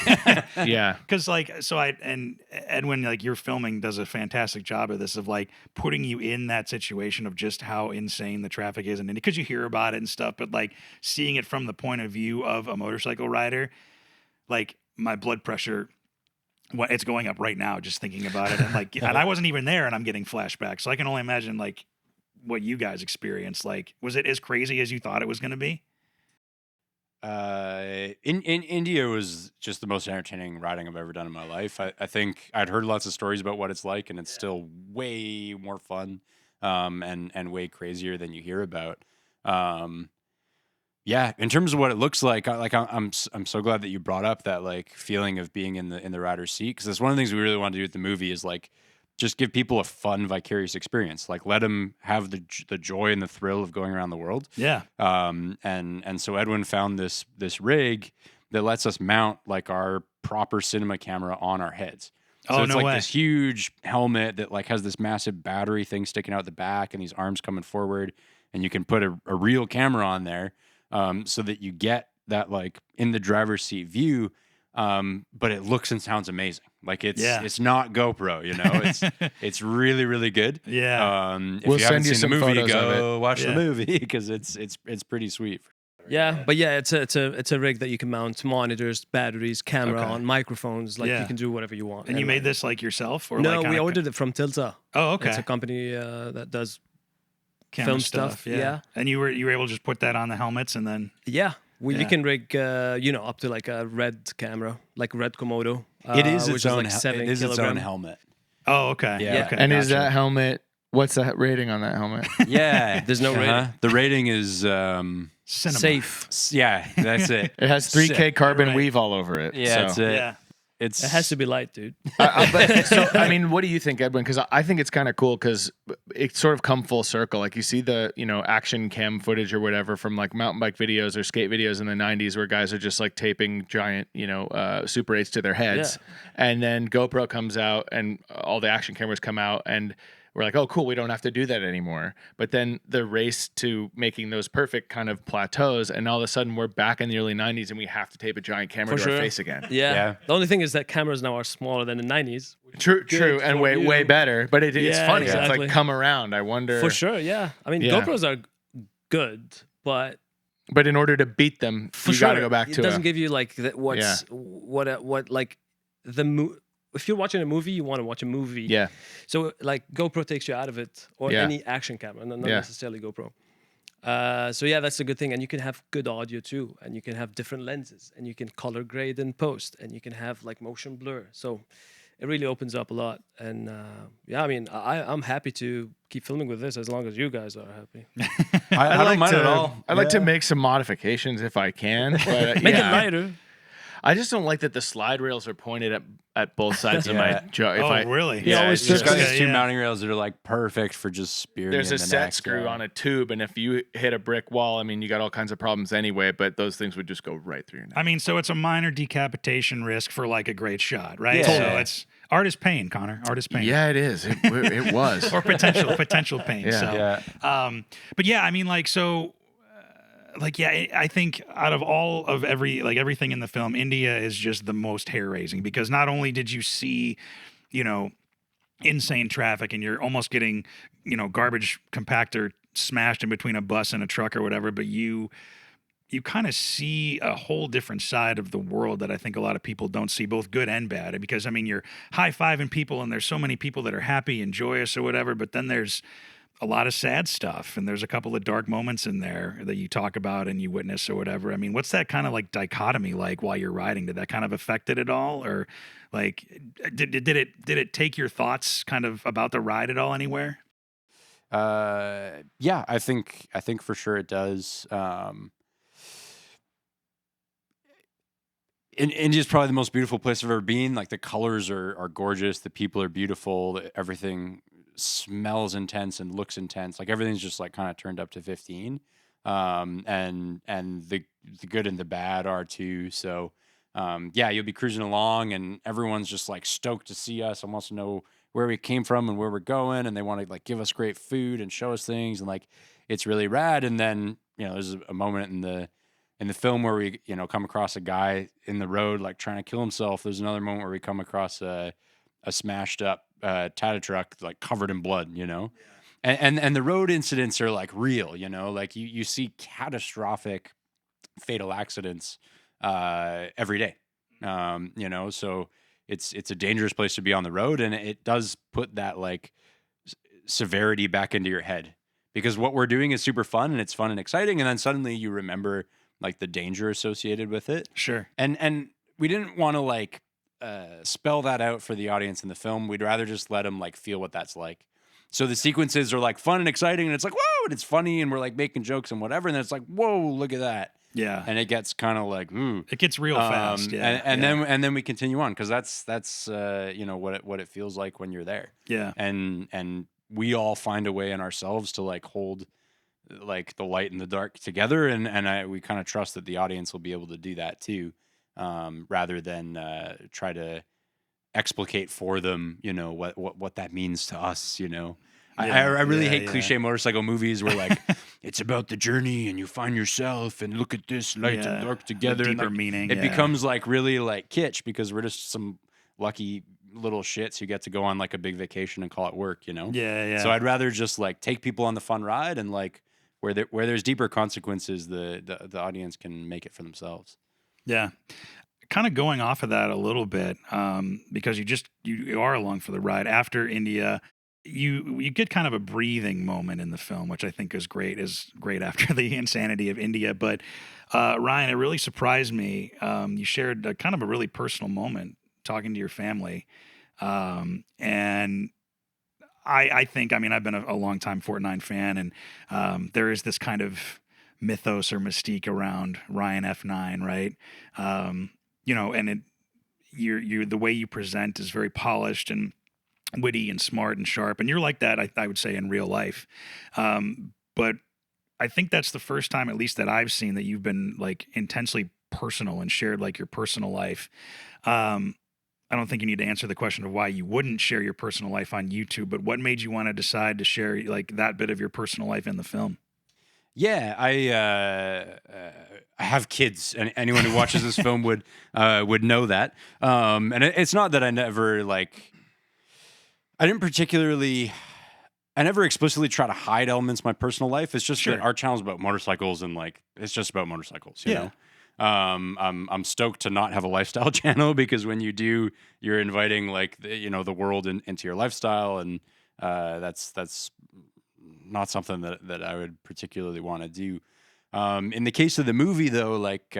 Yeah. Because and Edwin, like your filming does a fantastic job of this, of like putting you in that situation of just how insane the traffic is, and because you hear about it and stuff, but like seeing it from the point of view of a motorcycle rider, like my blood pressure, it's going up right now just thinking about it, and like, and I wasn't even there, and I'm getting flashbacks, so I can only imagine like what you guys experienced. Like, was it as crazy as you thought it was going to be? In India was just the most entertaining riding I've ever done in my life. I think I'd heard lots of stories about what it's like, and it's still way more fun, and way crazier than you hear about. Yeah, in terms of what it looks like, I'm so glad that you brought up that like feeling of being in the rider's seat, because that's one of the things we really want to do with the movie is like just give people a fun, vicarious experience. Like let them have the joy and the thrill of going around the world. Yeah. And so Edwin found this rig that lets us mount like our proper cinema camera on our heads. So Oh, it's no like way. this huge helmet that like has this massive battery thing sticking out the back and these arms coming forward, and you can put a real camera on there, so that you get that like in the driver's seat view. But it looks and sounds amazing. Like it's not GoPro, you know. It's really, really good. Yeah. If We'll you haven't send you seen the some movie, photos of go watch Yeah. the movie because it's pretty sweet. Yeah, but yeah, it's a rig that you can mount monitors, batteries, camera Okay. on, microphones. Like Yeah. you can do whatever you want. And you made this like yourself, or No, like we kinda ordered it from Tilta. Oh, okay. It's a company that does Camera film stuff, yeah. And you were able to just put that on the helmets, and then Yeah. You Yeah. can rig up to like a red camera, like red Komodo. It is which its own. like 7 It is its kilogram. own helmet. oh, okay, Yeah. okay, And is gotcha. that helmet? What's the rating on that helmet? Yeah, There's no rating. The rating is cinema Safe. yeah, that's it. It has 3K carbon Right. weave all over it. Yeah, so. that's it. Yeah. It's It has to be light, dude. So, I mean, what do you think, Edwin? Because I think it's kind of cool because it's sort of come full circle. Like you see the, action cam footage or whatever from like mountain bike videos or skate videos in the 90s where guys are just like taping giant, Super 8s to their heads. And then GoPro comes out and all the action cameras come out and we're like, oh, cool, we don't have to do that anymore. But then the race to making those perfect kind of plateaus, and all of a sudden we're back in the early 90s and we have to tape a giant camera For to our sure. face again. Yeah. Yeah. The only thing is that cameras now are smaller than the 90s. True, Good and for way, you. way better. But it's Yeah, funny. It's exactly. like come around. I wonder. For sure, yeah. I mean, Yeah. GoPros are good, but But in order to beat them, for you sure, got to go back it to doesn't a, give you like what like the if you're watching a movie, you want to watch a movie. yeah, So like GoPro takes you out of it, or Yeah. any action camera, not Yeah. necessarily GoPro. So yeah, that's a good thing, and you can have good audio too, and you can have different lenses, and you can color grade in post, and you can have like motion blur. So it really opens up a lot, and yeah, I mean, I'm happy to keep filming with this as long as you guys are happy. I don't mind to, at all. I like to make some modifications if I can. But Make yeah, it lighter. I just don't like that the slide rails are pointed at both sides of my Yeah. jaw. If Oh, I, really? Yeah, always it's Just got just- these two yeah. mounting rails that are like perfect for just spearing. there's in a the set neck. screw on a tube, and if you hit a brick wall, I mean, you got all kinds of problems anyway. But those things would just go right through your neck. I mean, so it's a minor decapitation risk for like a great shot, right? Yeah. So Totally. it's art is pain, Connor. Art is pain. Yeah, it is. It was. Or potential pain. Yeah. So, Yeah. but yeah, I mean, like, so, like, yeah, I think out of all of everything in the film, India is just the most hair raising, because not only did you see, insane traffic and you're almost getting, garbage compactor smashed in between a bus and a truck or whatever, but you kind of see a whole different side of the world that I think a lot of people don't see, both good and bad. Because I mean, you're high-fiving people and there's so many people that are happy and joyous or whatever, but then there's a lot of sad stuff, and there's a couple of dark moments in there that you talk about and you witness or whatever. I mean, what's that kind of like dichotomy like while you're riding? Did that kind of affect it at all, or like did it take your thoughts kind of about the ride at all anywhere? Yeah, I think for sure it does. India's probably the most beautiful place I've ever been. Like the colors are gorgeous, the people are beautiful, everything smells intense and looks intense. Like everything's just like kind of turned up to 15. And the good and the bad are too. So yeah, you'll be cruising along and everyone's just like stoked to see us and wants to know where we came from and where we're going, and they want to like give us great food and show us things, and like it's really rad. And then there's a moment in in the film where we, you know, come across a guy in the road like trying to kill himself. There's another moment where we come across a smashed up Tata truck like covered in blood, you know. And the road incidents are like real, you know, like you see catastrophic fatal accidents every day. You know, so it's a dangerous place to be on the road, and it does put that like severity back into your head, because what we're doing is super fun and it's fun and exciting, and then suddenly you remember like the danger associated with it. Sure. And we didn't want to like spell that out for the audience in the film. We'd rather just let them like feel what that's like. So the sequences are like fun and exciting, and it's like, whoa, and it's funny, and we're like making jokes and whatever, and then it's like, whoa, look at that. Yeah. And it gets kind of like, ooh. It gets real fast. Yeah. And then we continue on, because that's you know what it feels like when you're there. Yeah. And we all find a way in ourselves to like hold like the light and the dark together, and we kind of trust that the audience will be able to do that too, rather than try to explicate for them, you know, what that means to us, you know. I really hate cliche motorcycle movies where like it's about the journey and you find yourself and look at this light and dark together. The deeper and, like, meaning. It becomes like really like kitsch, because we're just some lucky little shits who get to go on like a big vacation and call it work, you know. Yeah. So I'd rather just like take people on the fun ride, and like where there's deeper consequences, the audience can make it for themselves. Yeah. Kind of going off of that a little bit, because you are along for the ride. After India, you get kind of a breathing moment in the film, which I think is great after the insanity of India. But Ryan, it really surprised me. You shared a kind of a really personal moment talking to your family, and I think, I mean, I've been a long time Fortnine fan, and there is this kind of mythos or mystique around Ryan F9, right? You know, and you're the way you present is very polished and witty and smart and sharp, and you're like that, I would say, in real life. But I think that's the first time, at least that I've seen, that you've been like intensely personal and shared like your personal life. I don't think you need to answer the question of why you wouldn't share your personal life on YouTube, but what made you want to decide to share like that bit of your personal life in the film? Yeah, I have kids, and anyone who watches this film would know that. And it's not that I never like. I never explicitly try to hide elements of my personal life. It's just that our channel is about motorcycles, and like it's just about motorcycles. You know. I'm stoked to not have a lifestyle channel, because when you do, you're inviting like the world into your lifestyle, and that's not something that I would particularly want to do. In the case of the movie, though, like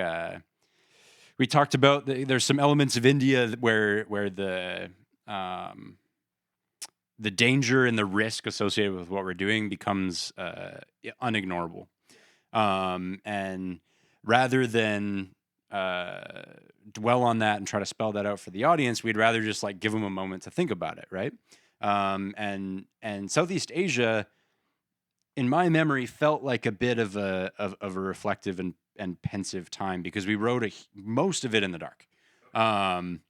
we talked about, there's some elements of India where the danger and the risk associated with what we're doing becomes unignorable. And rather than dwell on that and try to spell that out for the audience, we'd rather just like give them a moment to think about it, right? And Southeast Asia, in my memory, felt like a bit of a reflective and pensive time, because we rode most of it in the dark. And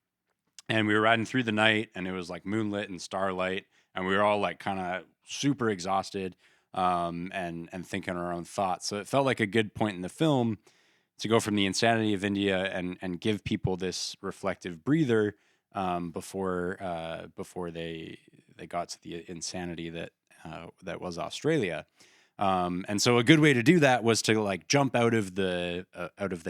we were riding through the night, and it was like moonlit and starlight, and we were all like kind of super exhausted, and thinking our own thoughts. So it felt like a good point in the film to go from the insanity of India and give people this reflective breather before they got to the insanity that was Australia. And so a good way to do that was to like jump out of the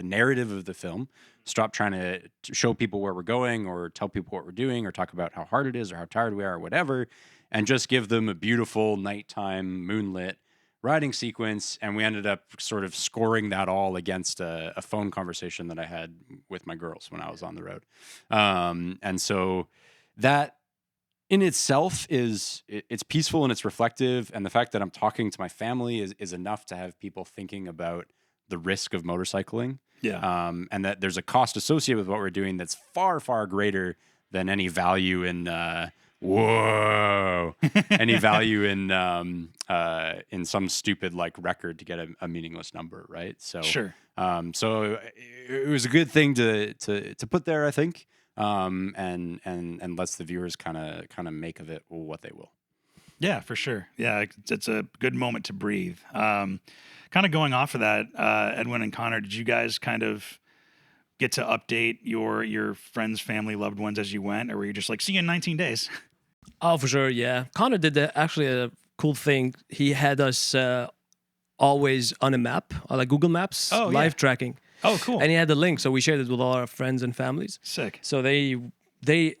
narrative of the film, stop trying to show people where we're going or tell people what we're doing or talk about how hard it is or how tired we are or whatever, and just give them a beautiful nighttime moonlit riding sequence. And we ended up sort of scoring that all against a phone conversation that I had with my girls when I was on the road. And so that in itself it's peaceful and it's reflective. And the fact that I'm talking to my family is enough to have people thinking about the risk of motorcycling. Yeah. And that there's a cost associated with what we're doing that's far, far greater than any value in, any value in some stupid like record to get a meaningless number. Right. So, Sure. So it was a good thing to put there, I think. And lets the viewers kind of make of it what they will. Yeah, for sure. Yeah, it's a good moment to breathe. Kind of going off of that, Edwin and Connor, did you guys kind of get to update your friends, family, loved ones as you went, or were you just like, see you in 19 days? Oh, for sure, yeah. Connor did actually a cool thing. He had us always on a map, like Google Maps, live tracking. Oh, cool. And he had the link, so we shared it with all our friends and families. Sick. So they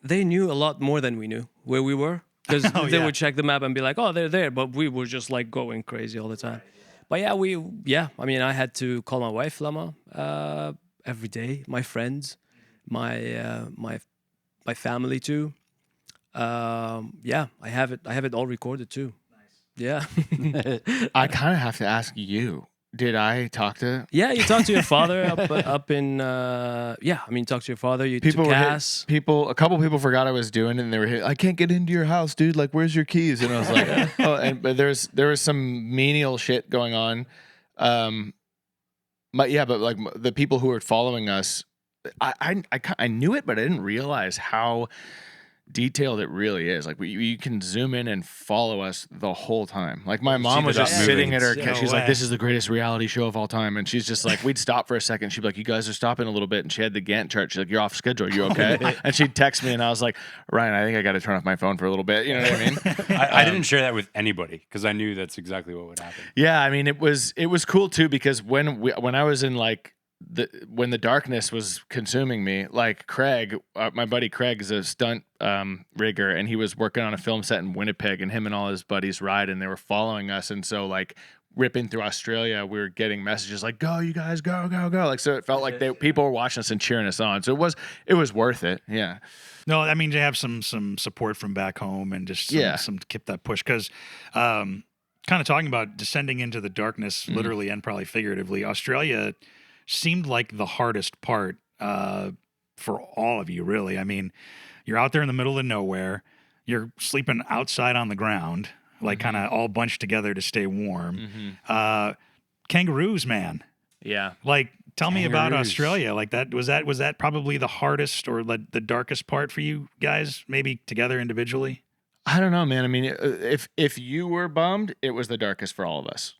knew a lot more than we knew where we were, because they would check the map and be like, oh, they're there, but we were just like going crazy all the time. But I mean, I had to call my wife Lama every day, my friends, my family too. I have it all recorded too. Yeah. I kind of have to ask you. Did I talk to? Yeah, you talked to your father up in. I mean, talk to your father. You People to were Cass. people. A couple people forgot I was doing it, and they were hit. I can't get into your house, dude. Like, where's your keys? And I was like, but there was some menial shit going on. But like the people who were following us, I knew it, but I didn't realize how detailed it really is. Like you can zoom in and follow us the whole time. Like my mom was just sitting at her couch. She's like, this is the greatest reality show of all time. And she's just like, we'd stop for a second. She'd be like, you guys are stopping a little bit. And she had the Gantt chart. She's like, you're off schedule. You okay? And she'd text me and I was like, Ryan, I think I got to turn off my phone for a little bit. You know what I mean? I didn't share that with anybody because I knew that's exactly what would happen. Yeah. I mean, it was cool too, because when I was in like, when the darkness was consuming me, like Craig, my buddy Craig is a stunt rigger, and he was working on a film set in Winnipeg, and him and all his buddies ride, and they were following us, and so like ripping through Australia, we were getting messages like, "Go, you guys, go, go, go!" Like, so it felt like people were watching us and cheering us on. So it was worth it. Yeah. No, I mean to have some support from back home and just some to keep that push, because kind of talking about descending into the darkness, literally and probably figuratively, Australia seemed like the hardest part for all of you, really. I mean, you're out there in the middle of nowhere. You're sleeping outside on the ground, like kind of all bunched together to stay warm. Kangaroos, man. Yeah. Like, tell me about Australia. Like that was that probably the hardest or the darkest part for you guys, maybe together individually? I don't know, man. I mean, if you were bummed, it was the darkest for all of us,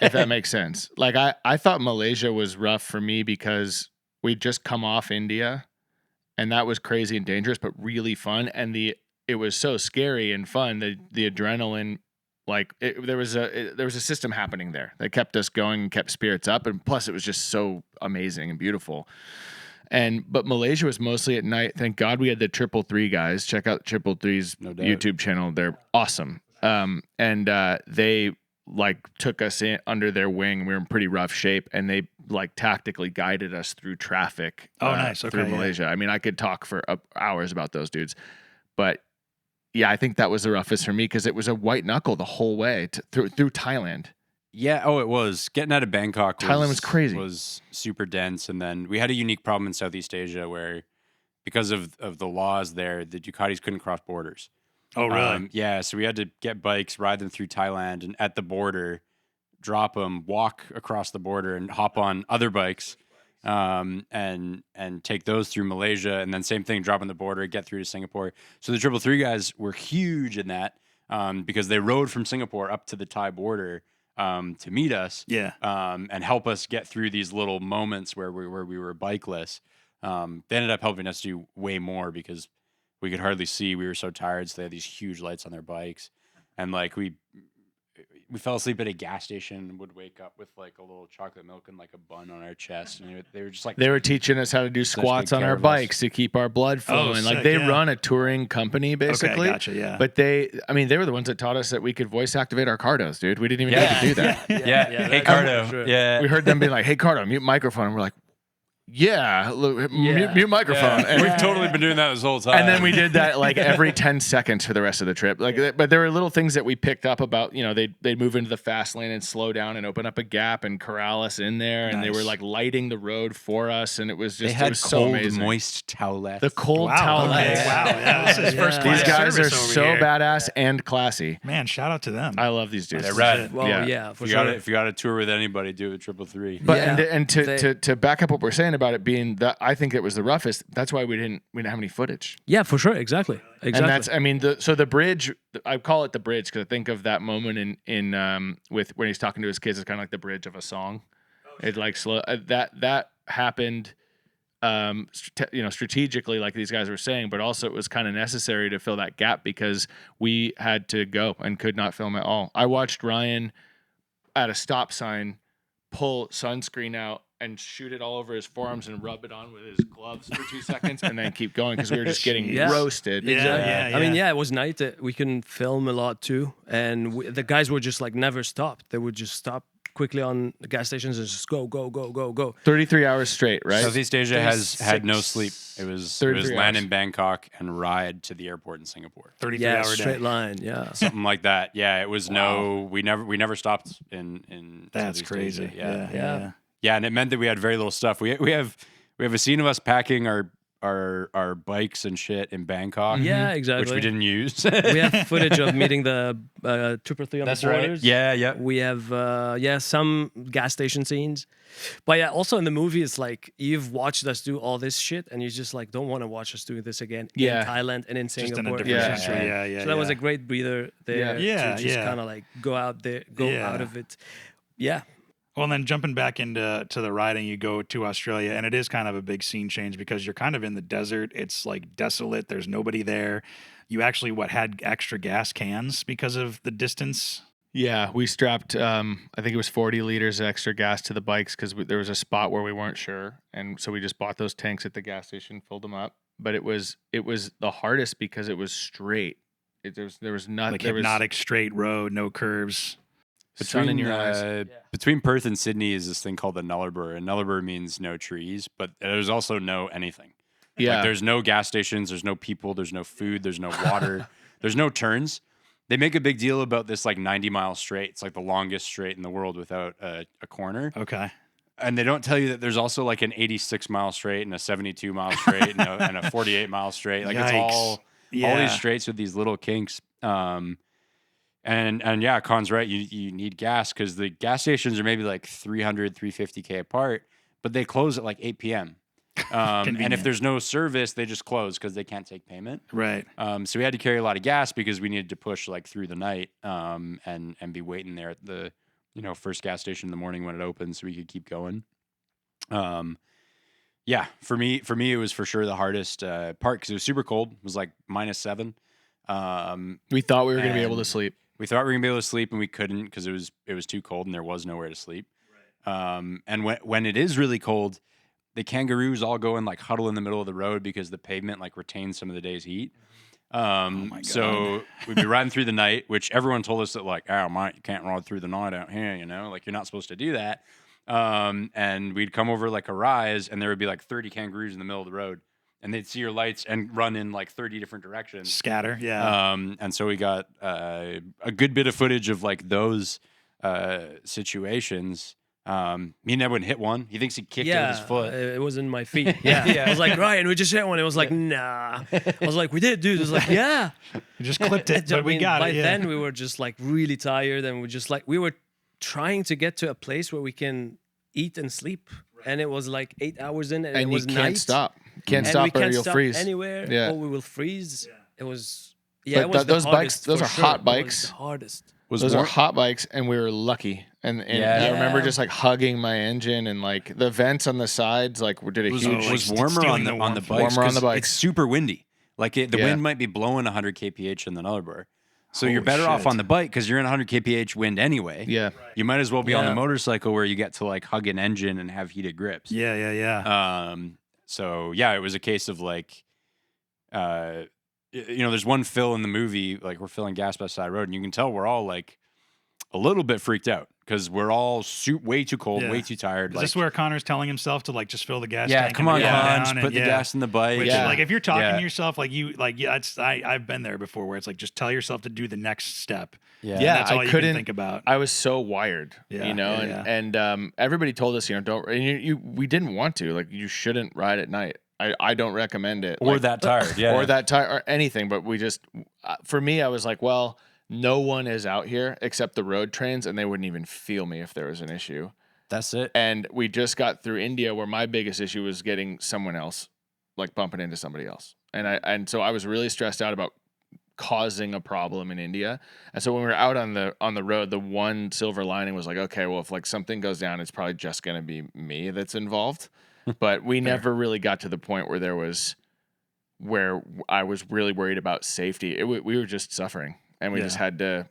if that makes sense. Like, I thought Malaysia was rough for me because we'd just come off India, and that was crazy and dangerous, but really fun. And it was so scary and fun. The adrenaline, like there was a system happening there that kept us going and kept spirits up. And plus, it was just so amazing and beautiful. But Malaysia was mostly at night. Thank God we had the 333 guys. Check out 333's YouTube channel. They're awesome. They like took us in under their wing. We were in pretty rough shape, and they like tactically guided us through traffic. Nice. Okay, through Malaysia. I mean, I could talk for hours about those dudes, but yeah, I think that was the roughest for me because it was a white knuckle the whole way through Thailand. Yeah, it was. Getting out of Bangkok Thailand was crazy. Was super dense. And then we had a unique problem in Southeast Asia where because of the laws there, the Ducatis couldn't cross borders. Oh, really? Yeah, so we had to get bikes, ride them through Thailand, and at the border, drop them, walk across the border, and hop on other bikes, and take those through Malaysia, and then same thing, drop on the border, get through to Singapore. So the 333 guys were huge in that because they rode from Singapore up to the Thai border to meet us, and help us get through these little moments where we were bikeless. They ended up helping us do way more because we could hardly see. We were so tired, so they had these huge lights on their bikes, and like we fell asleep at a gas station and would wake up with like a little chocolate milk and like a bun on our chest, and they were just like they were teaching us how to do squats on our bikes to keep our blood flowing. Like they run a touring company basically. Okay, gotcha, yeah. But they were the ones that taught us that we could voice activate our cardos, dude. We didn't even get to do that. Hey Cardo, sure. yeah. We heard them being like, "Hey Cardo, mute microphone," and we're like, "Yeah, mute microphone." And We've totally been doing that this whole time. And then we did that like every 10 seconds for the rest of the trip. Like, but there were little things that we picked up about, they'd move into the fast lane and slow down and open up a gap and corral us in there. And they were like lighting the road for us. And it was just, they had it was so cold, amazing. moist towelettes. The cold towelettes. Okay, wow. Yeah, this is first class These guys are service over so here. badass and classy. Man, shout out to them. I love these dudes. They're rad. Well, yeah, for If sure. you got a tour with anybody, do it 333. But and to back up what we're saying about it being that I think it was the roughest. That's why we didn't have any footage. Yeah, for sure. Exactly. And that's, I mean, the bridge, I call it the bridge because I think of that moment in with when he's talking to his kids, it's kind of like the bridge of a song. It like slow that happened, strategically, like these guys were saying, but also it was kind of necessary to fill that gap because we had to go and could not film at all. I watched Ryan at a stop sign pull sunscreen out and shoot it all over his forearms and rub it on with his gloves for 2 seconds and then keep going because we were just getting roasted. Yeah. I mean, it was night. We couldn't film a lot too, and the guys would just like never stop. They would just stop quickly on the gas stations and just go. 33 hours straight, right? Southeast Asia has had no sleep. It was land in Bangkok and ride to the airport in Singapore. 33-hour straight day. line. Yeah, Something like that. Yeah, it was we never stopped in That's Southeast crazy. Asia. Yeah, and it meant that we had very little stuff. We have a scene of us packing our bikes and shit in Bangkok. Yeah, exactly. Which we didn't use. We have footage of meeting the Trooper 3 on That's the borders. right. Yeah. We have some gas station scenes. But yeah, also in the movie, it's like you've watched us do all this shit and you just like don't want to watch us doing this again in Thailand and in Singapore. Just in a different country. Yeah. So that was a great breather there to just kind of like go out there, out of it. Yeah. Well, and then jumping back into the riding, you go to Australia, and it is kind of a big scene change because you're kind of in the desert. It's like desolate. There's nobody there. You actually had extra gas cans because of the distance. Yeah, we strapped, I think it was 40 liters of extra gas to the bikes because there was a spot where we weren't sure, and so we just bought those tanks at the gas station, filled them up. But it was the hardest because it was straight. There was not like hypnotic straight road, no curves. Sun in your eyes. Between Perth and Sydney is this thing called the Nullarbor, and Nullarbor means no trees, but there's also no anything. Yeah, like, there's no gas stations, there's no people, there's no food, there's no water, there's no turns. They make a big deal about this like 90-mile straight. It's like the longest straight in the world without a corner. Okay. And they don't tell you that there's also like an 86-mile straight and a 72-mile straight and a 48-mile straight. Like Yikes. it's all these straights with these little kinks. And yeah, Con's right. You need gas because the gas stations are maybe like 300, 350K apart, but they close at like 8 p.m. And if there's no service, they just close because they can't take payment. Right. So we had to carry a lot of gas because we needed to push like through the night and be waiting there at the first gas station in the morning when it opens so we could keep going. Yeah, for me it was for sure the hardest part because it was super cold. It was like -7. We thought we were going to be able to sleep. We thought we were gonna be able to sleep, and we couldn't because it was too cold, and there was nowhere to sleep. Right. And when it is really cold, the kangaroos all go and like huddle in the middle of the road because the pavement like retains some of the day's heat. Oh my God. So we'd be riding through the night, which everyone told us that like, you can't ride through the night out here, like you're not supposed to do that. And we'd come over like a rise, and there would be like 30 kangaroos in the middle of the road. And they'd see your lights and run in like 30 different directions. Scatter, yeah. And so we got a good bit of footage of like those situations. Me and Edwin hit one. He thinks he kicked it with his foot. It was in my feet. Yeah. I was like, Ryan, we just hit one. It was like, nah. I was like, we did, dude. It was like, yeah. You just clipped it, but we got by it. Then we were just like really tired, and we were trying to get to a place where we can eat and sleep. And it was like 8 hours in, and it was you night. can't stop. Can't and stop we or can't you'll stop freeze. Anywhere, or we will freeze. It was, But it was those the bikes, hardest, those for are sure. hot It was bikes. the hardest. Those are hot bikes, and we were lucky. And I remember just like hugging my engine, and like the vents on the sides, like did a huge. It was warmer on the bikes. Warmer on the bikes. It's super windy. Like the wind might be blowing 100 kph in the Nullarbor. So you're better off on the bike because you're in 100 kph wind anyway. Yeah. You might as well be on the motorcycle where you get to like hug an engine and have heated grips. Yeah. So yeah, it was a case of like, there's one fill in the movie, like we're filling gas by the side of the road, and you can tell we're all like a little bit freaked out because we're all way too cold, way too tired. Is this where Connor's telling himself to like just fill the gas yeah, tank? Come on, Con, just put the gas in the bike. Which, like if you're talking to yourself, I've been there before where it's like just tell yourself to do the next step. Yeah, that's all I you couldn't can think about. I was so wired, and everybody told us, don't. And we didn't want to. Like, you shouldn't ride at night. I don't recommend it. Or that tired, or that tired, or anything. But we just, for me, I was like, well, no one is out here except the road trains, and they wouldn't even feel me if there was an issue. That's it. And we just got through India, where my biggest issue was getting someone else, like bumping into somebody else. And so I was really stressed out about causing a problem in India. And so when we were out on the road, the one silver lining was like, okay, well, if like something goes down, it's probably just going to be me that's involved. But we never really got to the point where I was really worried about safety. We were just suffering, and we just had to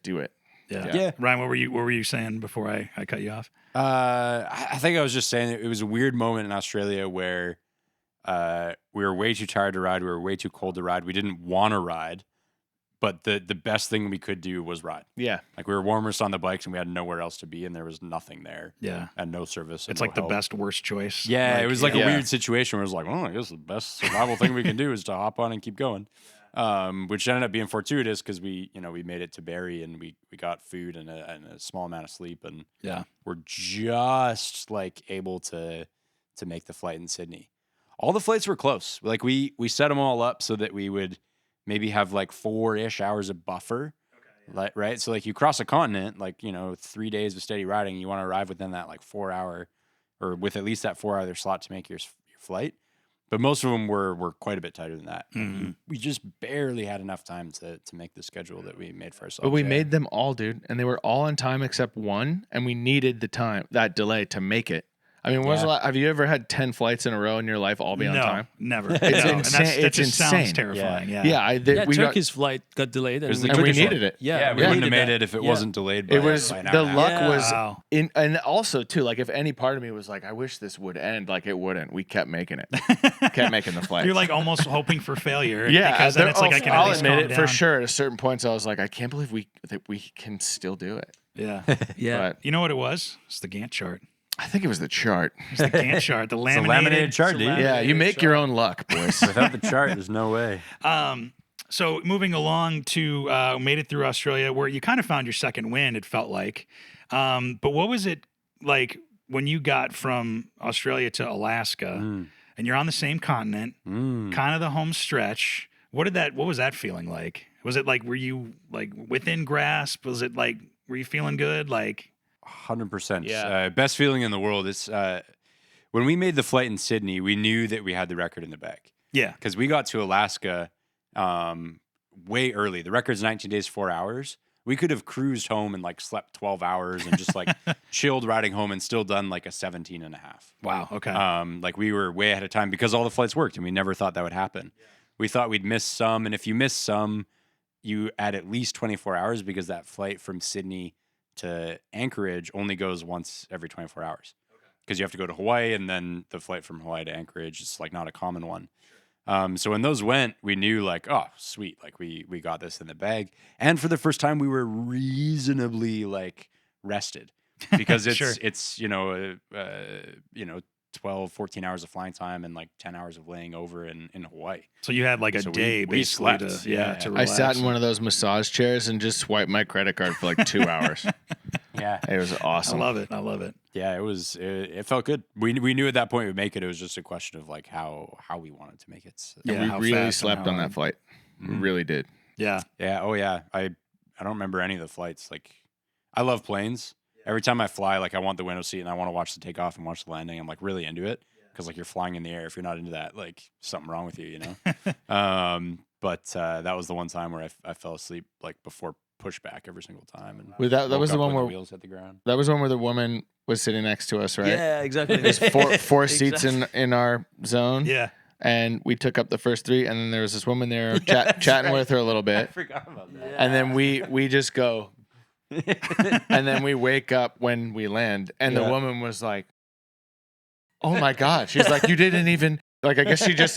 do it. Yeah. Ryan, what were you saying before I cut you off? I think I was just saying it was a weird moment in Australia where we were way too tired to ride. We were way too cold to ride. We didn't want to ride, but the best thing we could do was ride. Yeah. Like we were warmest on the bikes and we had nowhere else to be and there was nothing there. Yeah. And no service. And It's no like the help. best, worst choice. Yeah. It was like a Yeah. weird situation where it was like, well, I guess the best survival thing we can do is to hop on and keep going. Which ended up being fortuitous because we made it to Barrie and we got food and a small amount of sleep and we're just like able to make the flight in Sydney. All the flights were close. Like we set them all up so that we would maybe have like 4-ish hours of buffer. Like, right. So like you cross a continent, like, 3 days of steady riding, you want to arrive within that like 4 hour or with at least that 4 hour slot to make your flight. But most of them were quite a bit tighter than that. Mm-hmm. We just barely had enough time to make the schedule that we made for ourselves. But we made them all, dude, and they were all on time except one, and we needed that delay to make it. I mean, have you ever had 10 flights in a row in your life all be on time? Never. It's No, and insane. that It's just sounds insane. terrifying. Yeah. Yeah, we got, Turkey's flight got delayed, was the and we Turkish needed one. it. Yeah, we wouldn't have made it if it wasn't delayed by It was by an hour the and a half. luck Yeah. was Wow. in, and also too, like if any part of me was like, I wish this would end, like it wouldn't. We kept making it, kept making the flight. You're like almost hoping for failure. Yeah, Because then it's like I can at I'll least admit calm it down. for sure. At certain points, I was like, I can't believe that we can still do it. Yeah. Yeah. But You know what it was? It's the Gantt chart. I think it was the chart. It's the Gantt chart. The It's a laminated. laminated chart, dude. Yeah, you make your own luck, boys. Without the chart, there's no way. So moving along to made it through Australia, where you kind of found your second wind. It felt like. But what was it like when you got from Australia to Alaska, and you're on the same continent, kind of the home stretch? What was that feeling like? Was it like, were you like within grasp? Was it like, were you feeling good? Like, 100%. Yeah. Best feeling in the world. It's when we made the flight in Sydney, we knew that we had the record in the bag yeah, because we got to Alaska way early. The record's 19 days, 4 hours. We could have cruised home and like slept 12 hours and just like chilled riding home and still done like a 17 and a half. wow, okay, Like we were way ahead of time because all the flights worked and we never thought that would happen. We thought we'd miss some. And if you miss some, you add at least 24 hours because that flight from Sydney to Anchorage only goes once every 24 hours because you have to go to Hawaii and then the flight from Hawaii to Anchorage is like not a common one. So when those went, we knew like, oh, sweet. Like we got this in the bag. And for the first time we were reasonably like rested because it's, Sure. it's, 12, 14 hours of flying time and like 10 hours of laying over in Hawaii. so you had like a So day we basically slept. to Yeah. to I relax. sat in one of those massage chairs and just swiped my credit card for like 2 hours. Yeah. It was I awesome. love it. I love it. Yeah, it felt good. We knew at that point we'd make it. It was just a question of like how we wanted to make it. So, Yeah, how We really fast and slept how on that hard. flight. We really did. Yeah. yeah. Oh yeah. I don't remember any of the flights. Like I love planes. Every time I fly, like I want the window seat and I want to watch the takeoff and watch the landing. I'm like really into it because like you're flying in the air. If you're not into that, like something wrong with you, you know. But that was the one time where I fell asleep like before pushback every single time. And Well, that woke was the up one when where the wheels hit the ground. that was one where the woman was sitting next to us, right? Yeah, exactly. There's four seats in our zone. Yeah. And we took up the first three, and then there was this woman there chatting with her a little bit, Forgot about that. and then we just go, and then we wake up when we land, and the woman was like, "Oh my god!" She's like, "You didn't even like." I guess she just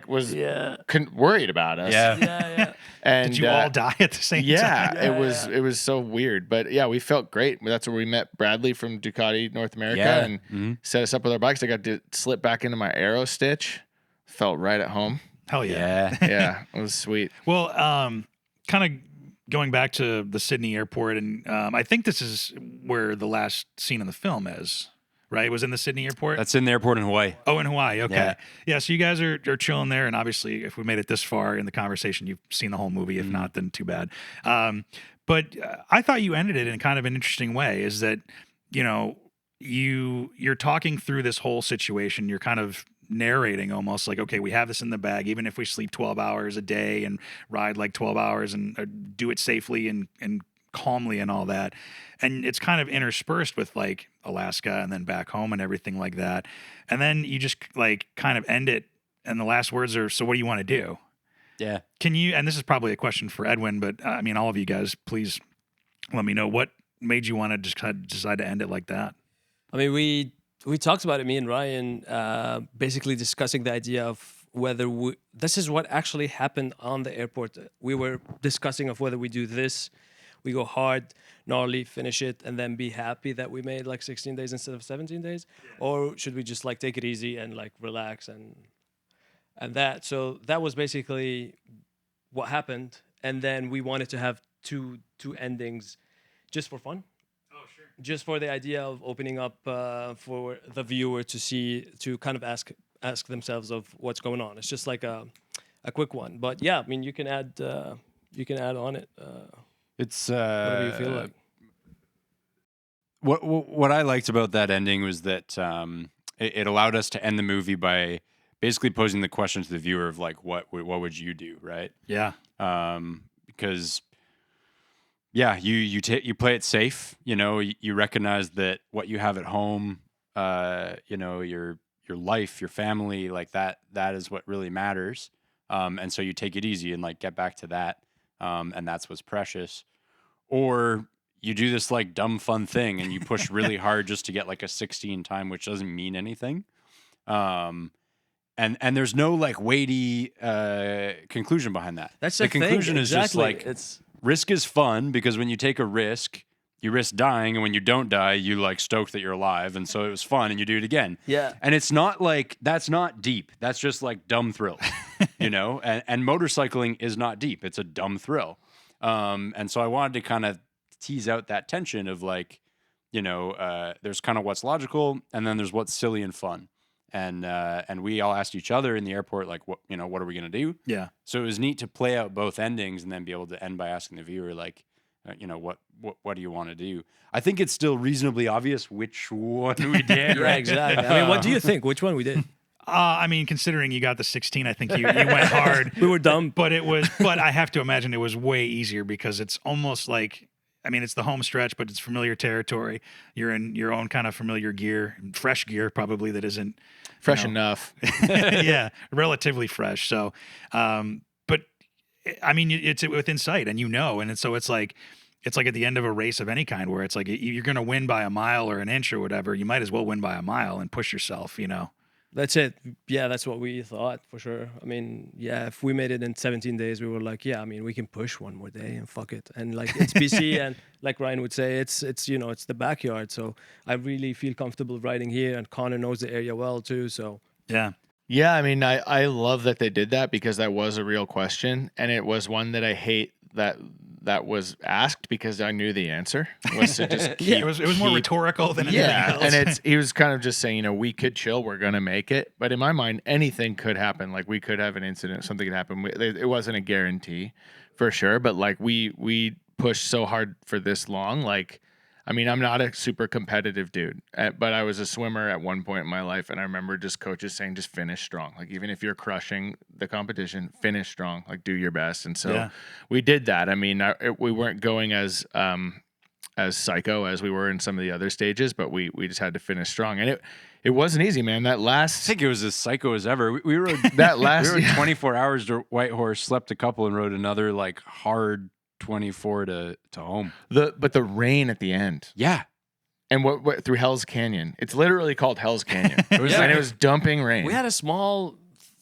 was Yeah. worried about us. Yeah. Yeah. And Did you all die at the same yeah, time? it was so weird, but yeah, we felt great. That's where we met Bradley from Ducati North America, Yeah. and Mhm. set us up with our bikes. I got to slip back into my Aero Stitch. Felt right at home. Hell yeah. Yeah. Yeah, it was sweet. Well, kind of going back to the Sydney airport, and I think this is where the last scene in the film is, right? It was in the Sydney airport? That's in the airport in Hawaii. Oh, in Hawaii. Okay. Yeah. Yeah. So you guys are chilling there. And obviously, if we made it this far in the conversation, you've seen the whole movie. If not, then too bad. But I thought you ended it in kind of an interesting way is that, you're talking through this whole situation. You're kind of narrating almost like, okay, we have this in the bag. Even if we sleep 12 hours a day and ride like 12 hours and do it safely and calmly and all that. And it's kind of interspersed with like Alaska and then back home and everything like that. And then you just like kind of end it. And the last words are, so what do you want to do? Yeah. Can you, and this is probably a question for Edwin, but I mean, all of you guys, please let me know what made you want to just kind of decide to end it like that. I mean, we talked about it, me and Ryan, basically discussing the idea of whether this is what actually happened on the airport. We were discussing of whether we do this, we go hard, gnarly, finish it, and then be happy that we made like 16 days instead of 17 days, or should we just like take it easy and like relax and that. So that was basically what happened, and then we wanted to have two endings, just for fun. Just for the idea of opening up for the viewer to kind of ask themselves of what's going on. It's just like a quick one, but yeah, I mean you can add on it. It's Whatever you feel like. What I liked about that ending was that it allowed us to end the movie by basically posing the question to the viewer of like what would you do, right? Yeah. Because. Yeah, you play it safe. You know, you recognize that what you have at home, you know, your life, your family, like that is what really matters. And so you take it easy and like get back to that, and that's what's precious. Or you do this like dumb fun thing and you push really hard just to get like a 16 time, which doesn't mean anything. And there's no like weighty conclusion behind that. That's the the thing, conclusion is just exactly. like risk is fun because when you take a risk, you risk dying, and when you don't die, you like stoked that you're alive, and so it was fun, and you do it again. Yeah. And it's not like that's not deep. That's just like dumb thrill, you know. And motorcycling is not deep. It's a dumb thrill. And so I wanted to kind of tease out that tension of like, you know, there's kind of what's logical, and then there's what's silly and fun. And we all asked each other in the airport, like, what are we gonna do? Yeah. So it was neat to play out both endings and then be able to end by asking the viewer, like, you know, what do you want to do? I think it's still reasonably obvious which one we did. Yeah, right? exactly. I mean, what do you think? Which one we did? I mean, considering you got the 16, I think you went hard. We were dumb. But I have to imagine it was way easier because it's almost like, I mean, it's the home stretch, but it's familiar territory. You're in your own kind of familiar gear, fresh gear probably that isn't Fresh enough. yeah, relatively fresh. So, but I mean, it's within sight, and you know, and so it's like at the end of a race of any kind, where it's like you're going to win by a mile or an inch or whatever. You might as well win by a mile and push yourself, you know. That's it. Yeah, that's what we thought for sure. I mean, yeah, if we made it in 17 days, we were like, yeah, I mean, we can push one more day and fuck it. And like it's BC, and like Ryan would say, it's you know, it's the backyard. So I really feel comfortable riding here, and Connor knows the area well too. So Yeah. Yeah, I mean, I love that they did that because that was a real question, and it was one that I hate that was asked because I knew the answer was to just keep, it was more rhetorical than anything else. and he was kind of just saying, you know, we could chill, we're gonna make it, but in my mind, anything could happen. Like we could have an incident, something could happen. It wasn't a guarantee, for sure, but like we pushed so hard for this long, like. I mean, I'm not a super competitive dude, but I was a swimmer at one point in my life, and I remember just coaches saying, just finish strong. Like, even if you're crushing the competition, finish strong. Like, do your best. And so we did that. I mean, we weren't going as psycho as we were in some of the other stages, but we just had to finish strong. And it wasn't easy, man. That last... I think it was as psycho as ever. We rode... that last... we rode 24 hours to Whitehorse, slept a couple, and rode another, like, hard 24 to home. But the rain at the end. Yeah. And what through Hell's Canyon. It's literally called Hell's Canyon. And it was dumping rain. We had a small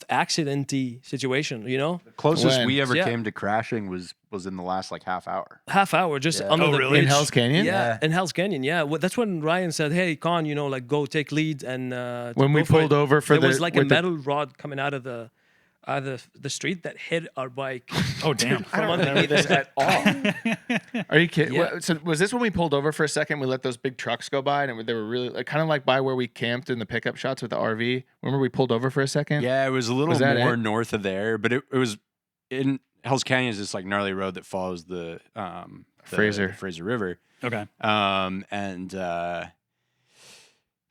accidenty situation, you know? The closest we ever came to crashing was in the last like half hour. Half hour, just under the bridge. In Hell's Canyon? Yeah, in Hell's Canyon, yeah. That's when Ryan said, hey, Con, you know, like go take lead. And when we pulled over for there was like a metal rod coming out of the street that hit our bike. Oh, damn. I don't remember this at all. Are you kidding? Yeah. So was this when we pulled over for a second? We let those big trucks go by, and they were really like, kind of like by where we camped in the pickup shots with the RV. Remember we pulled over for a second? Yeah, it was a little more north of there, but it was in Hell's Canyon is this like gnarly road that follows the Fraser River. Okay.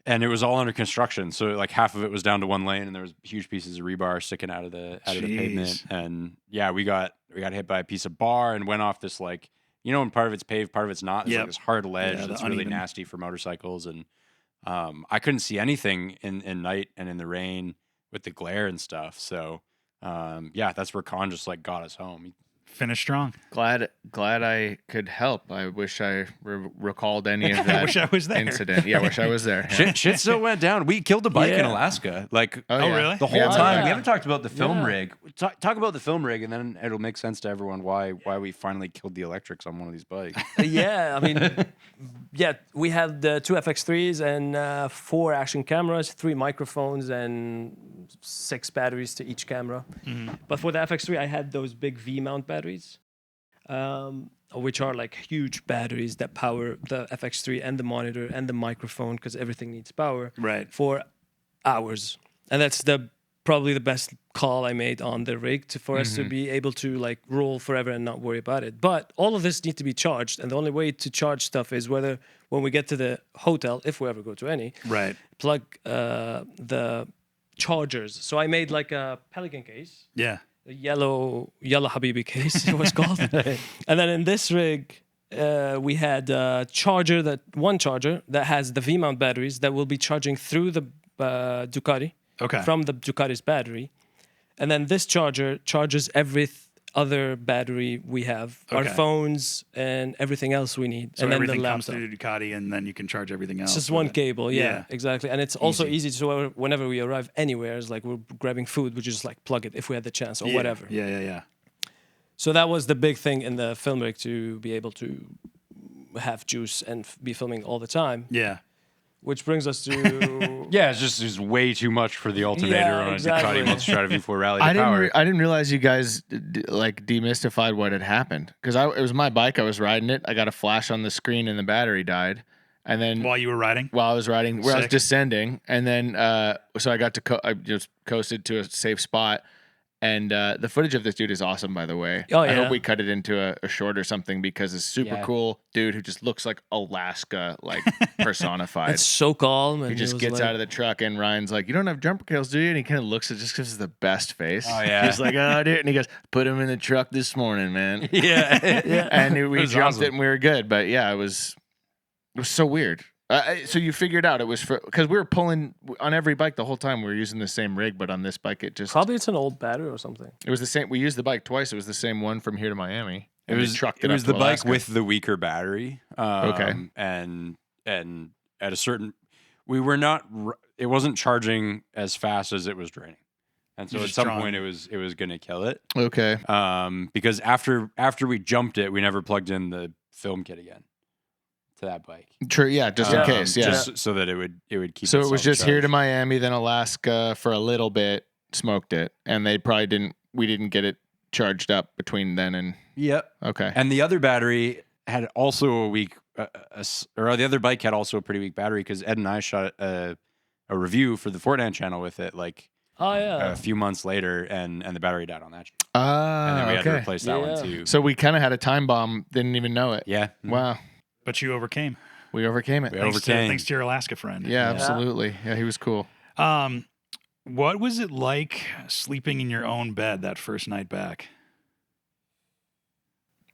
and it was all under construction. So like half of it was down to one lane, and there was huge pieces of rebar sticking out of the pavement. And yeah, we got hit by a piece of bar and went off this like, you know, when part of it's paved, part of it's not. It's like this hard ledge that's really nasty for motorcycles. And I couldn't see anything in night and in the rain with the glare and stuff. So yeah, that's where Con just like got us home. Finish strong. Glad I could help. I wish I recalled any of that. I wish I was there. Incident. Yeah, I wish I was there. Yeah. Shit still went down. We killed a bike in Alaska. Like, oh really? The whole time. We haven't talked about the film rig. Talk about the film rig, and then it'll make sense to everyone why we finally killed the electrics on one of these bikes. Yeah, I mean, we had 2 FX3s and 4 action cameras, 3 microphones, and 6 batteries to each camera. Mm-hmm. But for the FX3, I had those big V-mount batteries, which are like huge batteries that power the FX3 and the monitor and the microphone, because everything needs power for hours. And that's probably the best call I made on the rig for us to be able to like roll forever and not worry about it. But all of this needs to be charged, and the only way to charge stuff is when we get to the hotel, if we ever go to any, plug the chargers. So I made like a Pelican case. Yeah. The yellow Habibi case, it was called. And then in this rig, we had one charger that has the V-mount batteries that will be charging through the Ducati from the Ducati's battery. And then this charger charges every other battery we have, our phones and everything else we need. So and then everything the comes through the Ducati, and then you can charge everything else. It's just one cable, exactly. And it's also easy to, whenever we arrive anywhere, it's like we're grabbing food, we just like plug it if we had the chance or whatever. Yeah. So that was the big thing in the film rig, to be able to have juice and be filming all the time. Yeah. Which brings us to it's just way too much for the alternator on a Ducati Multistrada V4 Rally. I didn't realize you guys like demystified what had happened, because it was my bike. I was riding it. I got a flash on the screen and the battery died. And then while you were riding, I was descending, and then so I got to I just coasted to a safe spot. And the footage of this dude is awesome, by the way. Oh, yeah. I hope we cut it into a short or something, because it's super cool dude who just looks like Alaska, like personified. It's so calm. And he just gets out of the truck, and Ryan's like, "You don't have jumper cables, do you?" And he kind of looks at, just gives us the best face. Oh yeah. He's like, "Oh, dude," and he goes, "Put him in the truck this morning, man." Yeah. And we jumped it, and we were good. But yeah, it was so weird. So you figured out it was because we were pulling on every bike the whole time. We were using the same rig, but on this bike, it just probably it's an old battery or something. It was the same. We used the bike twice. It was the same one from here to Miami. It was the bike with the weaker battery. Okay. And at a certain, it wasn't charging as fast as it was draining. And so at some point it was going to kill it. Okay. Because after we jumped it, we never plugged in the film kit again to that bike. True, yeah, just in case, yeah. Just so that it would keep. So it was just here to Miami, then Alaska for a little bit, smoked it, and we didn't get it charged up between then and. Yep. Okay. And the other battery had also a weak, or the other bike had also a pretty weak battery, because Ed and I shot a review for the FortNine's channel with it, like a few months later, and the battery died on that. And then we had to replace that one too. So we kind of had a time bomb, didn't even know it. Yeah. Wow. But you overcame. We overcame it. Thanks to your Alaska friend. Yeah, absolutely. Yeah, he was cool. What was it like sleeping in your own bed that first night back?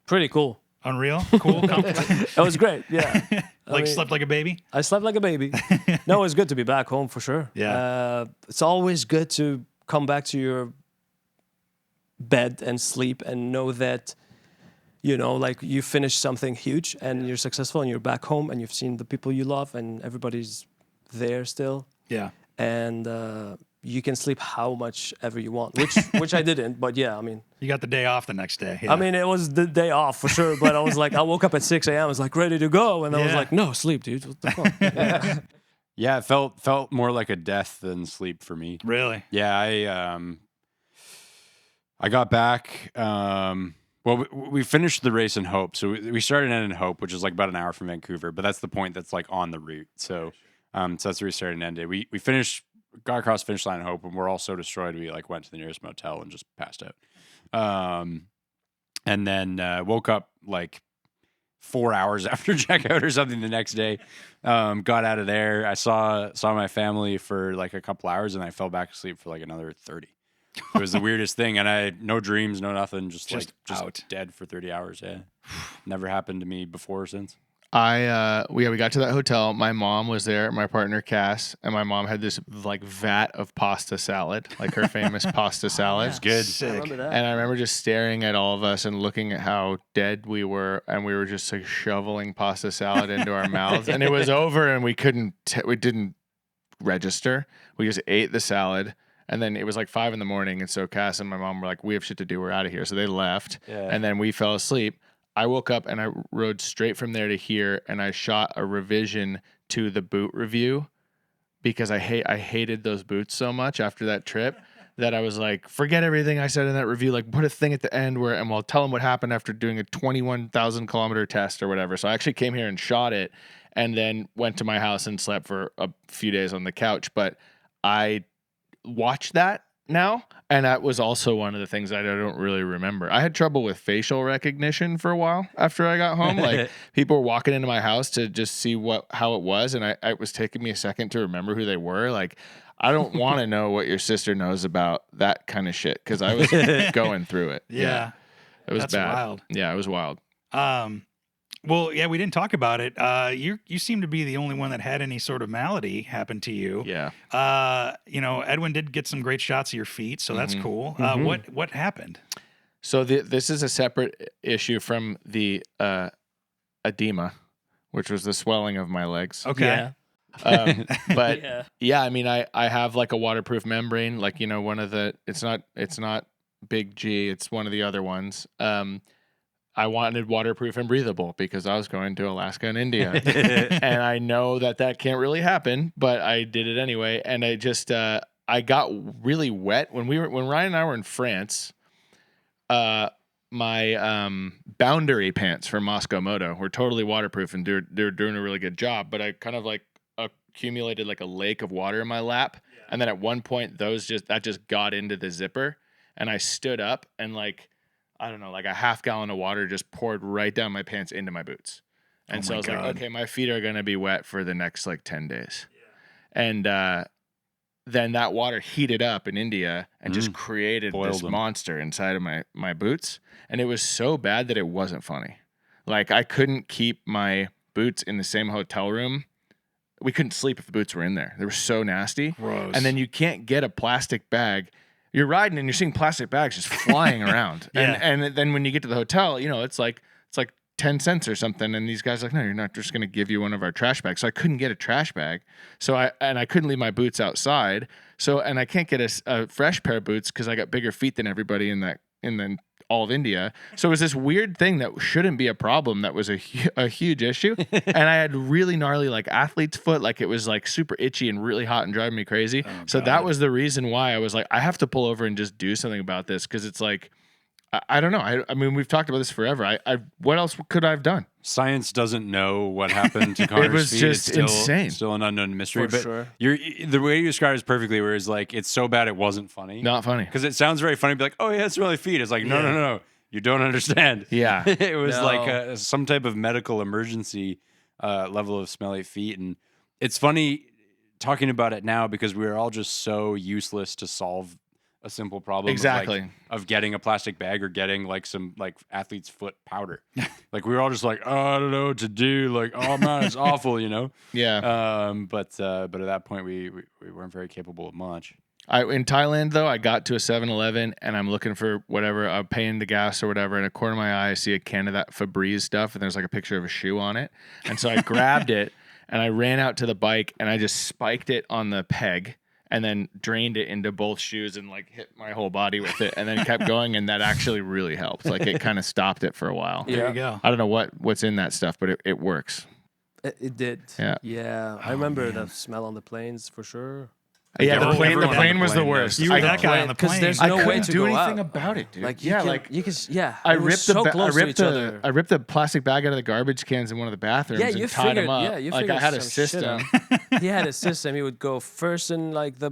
Pretty cool. Unreal? Cool? It was great, yeah. Slept like a baby? I slept like a baby. No, it was good to be back home for sure. Yeah. It's always good to come back to your bed and sleep and know that, you know, like you finished something huge and you're successful and you're back home and you've seen the people you love and everybody's there still. Yeah. And you can sleep how much ever you want, which I didn't. But yeah, I mean. You got the day off the next day. Yeah. I mean, it was the day off for sure. But I was like, I woke up at 6 a.m. I was like ready to go. And I was like, no, sleep, dude. What the fuck? Yeah, it felt more like a death than sleep for me. Really? Yeah, I got back. Well, we finished the race in Hope. So we started in Hope, which is like about an hour from Vancouver, but that's the point that's like on the route. So that's where we started and ended. We got across the finish line in Hope, and we're all so destroyed we like went to the nearest motel and just passed out. And then woke up like 4 hours after checkout or something the next day. Got out of there. I saw my family for like a couple hours, and I fell back asleep for like another 30. It was the weirdest thing, and I had no dreams, no nothing, just out. dead for 30 hours. Yeah, never happened to me before or since. We got to that hotel. My mom was there, my partner Cass, and my mom had this like vat of pasta salad, like her famous pasta salad. It's good. I Sick. remember that. And I remember just staring at all of us and looking at how dead we were, and we were just like shoveling pasta salad into our mouths. And it was over, and we didn't register. We just ate the salad, and then it was like 5 a.m, and so Cass and my mom were like, "We have shit to do. We're out of here." So they left, and then we fell asleep. I woke up and I rode straight from there to here, and I shot a revision to the boot review because I hated those boots so much after that trip that I was like, forget everything I said in that review. Like, put a thing at the end and we'll tell them what happened after doing a 21,000 kilometer test or whatever. So I actually came here and shot it, and then went to my house and slept for a few days on the couch. But I watched that now, and that was also one of the things I don't really remember. I had trouble with facial recognition for a while after I got home. Like, people were walking into my house to just see how it was, and it was taking me a second to remember who they were. Like, I don't want to know what your sister knows about that kind of shit, because I was going through it. Yeah. It was That's bad. wild. Yeah, it was wild. Well, yeah, we didn't talk about it. You seem to be the only one that had any sort of malady happen to you. Yeah. Edwin did get some great shots of your feet, so that's cool. What happened? So this is a separate issue from the edema, which was the swelling of my legs. Okay. Yeah. But yeah, I mean, I have like a waterproof membrane, like, one of the, it's not Big G, it's one of the other ones. I wanted waterproof and breathable because I was going to Alaska and India. And I know that can't really happen, but I did it anyway. And I just, I got really wet when Ryan and I were in France. My boundary pants from Moscow Moto were totally waterproof, and they're doing a really good job. But I kind of like accumulated like a lake of water in my lap. Yeah. And then at one point that just got into the zipper, and I stood up, and like, I don't know, like a half gallon of water just poured right down my pants into my boots. And so I was like, okay, my feet are going to be wet for the next like 10 days. Yeah. And then that water heated up in India and just created this monster inside of my boots. And it was so bad that it wasn't funny. Like, I couldn't keep my boots in the same hotel room. We couldn't sleep if the boots were in there. They were so nasty. Gross. And then you can't get a plastic bag. You're riding and you're seeing plastic bags just flying around. Yeah. And then when you get to the hotel, it's like 10 cents or something. And these guys are like, no, you're not just going to give you one of our trash bags. So I couldn't get a trash bag. So I couldn't leave my boots outside. And I can't get a fresh pair of boots because I got bigger feet than everybody in all of India. So it was this weird thing that shouldn't be a problem that was a huge issue. And I had really gnarly like athlete's foot. Like, it was like super itchy and really hot and driving me crazy. So that was the reason why I was like, I have to pull over and just do something about this. Cause it's like, I don't know. I mean, we've talked about this forever. What else could I have done? Science doesn't know what happened to Connor's It was feet. just It's insane. Still an unknown mystery. For but sure. The way you describe it is perfectly, where it's like, it's so bad it wasn't funny. Not funny. Because it sounds very funny. Be like, oh yeah, it's really feet. It's like, no. You don't understand. Yeah. It was No. like some type of medical emergency level of smelly feet. And it's funny talking about it now because we're all just so useless to solve a simple problem Exactly. of getting a plastic bag or getting like some like athlete's foot powder. Like, we were all just like, oh, I don't know what to do. Like, oh man, it's awful, Yeah. But at that point we weren't very capable of much. In Thailand, though, I got to a 7-Eleven and I'm looking for whatever, I'm paying the gas or whatever. In a corner of my eye, I see a can of that Febreze stuff, and there's like a picture of a shoe on it. And so I grabbed it and I ran out to the bike and I just spiked it on the peg and then drained it into both shoes and like hit my whole body with it, and then kept going. And that actually really helped. Like, it kind of stopped it for a while. There you go. I don't know what's in that stuff, but it works. It did. Yeah. Yeah. I remember the smell on the planes for sure. Yeah, the Everyone plane on was the knows. worst. You were I that guy on the Because plane. there's I no way couldn't to do go anything out. about it, dude. Like yeah, you can, like you can, yeah. I it was ripped so the close to each other. I ripped the plastic bag out of the garbage cans in one of the bathrooms Yeah, and you tied them figured. up. Yeah, you like I figured had a some shit system. out. He had a system. He would go first in like the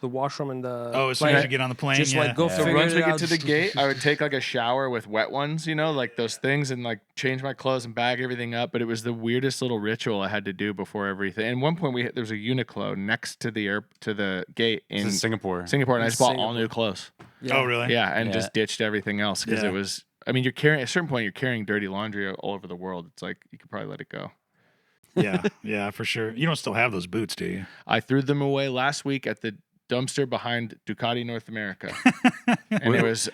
washroom and the. Oh, as soon plane. as you get on the plane, Just yeah. like go So figure once it we get out. to the gate, I would take like a shower with wet ones, you know, like those things, and like change my clothes and bag everything up. But it was the weirdest little ritual I had to do before everything. And at one point, there was a Uniqlo next to the gate This in is Singapore. and I just bought all Singapore. new clothes. Yeah. Oh, really? Yeah, and Yeah. just ditched everything else because Yeah. it was. I mean, you're carrying at a certain point, you're carrying dirty laundry all over the world. It's like you could probably let it go. Yeah, for sure. You don't still have those boots, do you? I threw them away last week at the dumpster behind Ducati North America, and it was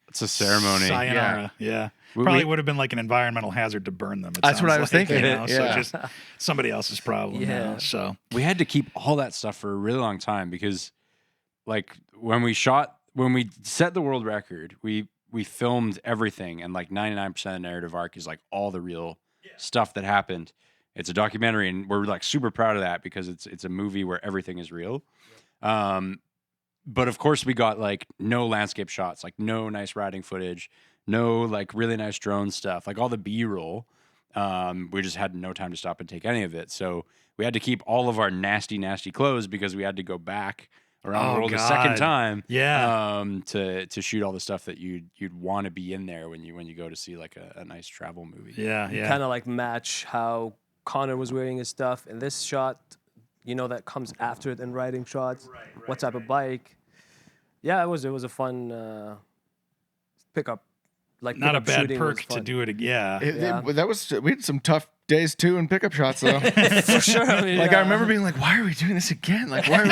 It's a ceremony. Sayonara. Yeah. We- Probably we- would have been like an environmental hazard to burn them. That's what I was thinking. You know? So Yeah. just somebody else's problem. Yeah. Now, so We had to keep all that stuff for a really long time because, like, when we set the world record, we filmed everything, and like 99% of the narrative arc is like all the real stuff that happened. It's a documentary, and we're like super proud of that because it's a movie where everything is real. But of course, we got like no landscape shots, like no nice riding footage, no like really nice drone stuff, like all the B-roll. We just had no time to stop and take any of it. So we had to keep all of our nasty, nasty clothes because we had to go back around the world a second God. time. Yeah. To shoot all the stuff that you'd want to be in there when you go to see like a nice travel movie. yeah. Kind of like match how Connor was wearing his stuff in this shot. You know, that comes after it in riding shots. What type of bike? Yeah, it was a fun pickup. Like Not a pickup bad shooting was perk to fun. do it again. Yeah. We had some tough days too in pickup shots though. For sure. I mean, Like I remember being like, why are we doing this again? Like why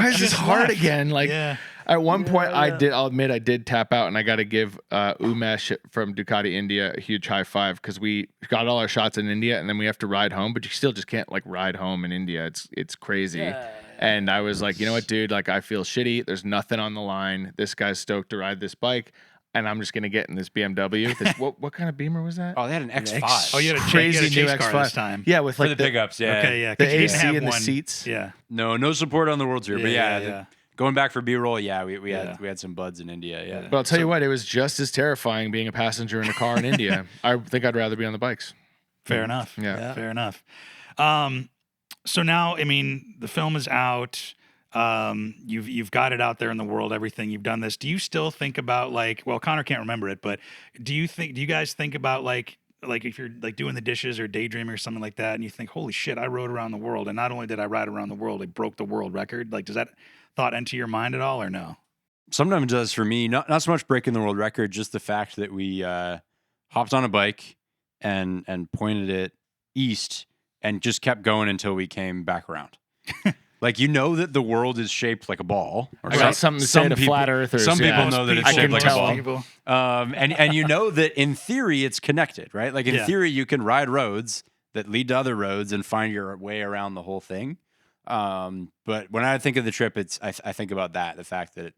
is this Just hard left. again? Like Yeah. at one point I'll admit I did tap out, and I got to give Umesh from Ducati India a huge high five because we got all our shots in India and then we have to ride home, but you still just can't like ride home in India. It's crazy. Yeah. And I was like, you know what, dude? Like I feel shitty. There's nothing on the line. This guy's stoked to ride this bike. And I'm just gonna get in this BMW. What kind of Beamer was that? Oh, they had an X5. Oh, you had a Crazy chase new car X5 this time. Yeah, with for like the pickups. Yeah. Okay, yeah. the 'cause you didn't AC have and the one. seats. Yeah. No support on the World Tour, but yeah, yeah. going back for B-roll, yeah, we Yeah. had some buds in India. Yeah. But I'll tell you what, it was just as terrifying being a passenger in a car in India. I think I'd rather be on the bikes. Fair enough. Yeah. Fair enough. So now, I mean, the film is out. You've got it out there in the world, everything. You've done this. Do you still think about like, well, Connor can't remember it, but do you guys think about like if you're like doing the dishes or daydreaming or something like that, and you think, holy shit, I rode around the world, and not only did I ride around the world, I broke the world record. Like, does that thought enter your mind at all, or no? Sometimes it does for me. Not so much breaking the world record, just the fact that we hopped on a bike and pointed it east and just kept going until we came back around. Like, you know that the world is shaped like a ball. Or I got something to say to flat earthers. Some yeah. people know that it's I shaped can like a tell ball. them. People. And you know that in theory it's connected, right? Like in Yeah. theory you can ride roads that lead to other roads and find your way around the whole thing. But when I think of the trip, I think about the fact that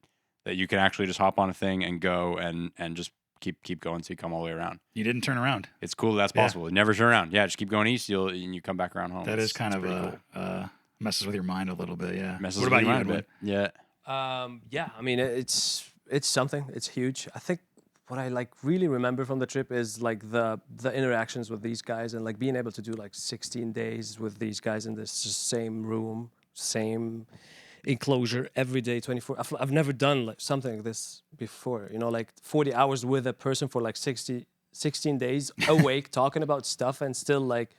you can actually just hop on a thing and go and just keep going so you come all the way around. You didn't turn around. It's cool that's Yeah. possible. You never turn around. Yeah, just keep going east, and you come back around home. That is kind of pretty a cool. messes with your mind a little bit. Yeah. Messes What with about your you, mind a Edwin? bit. Yeah. Yeah, I mean, it's something. It's huge. I think what I like really remember from the trip is like the interactions with these guys and like being able to do like 16 days with these guys in this same room, same enclosure every day, 24. I've never done like something like this before. You know, like 40 hours with a person for like 16 days awake, talking about stuff and still like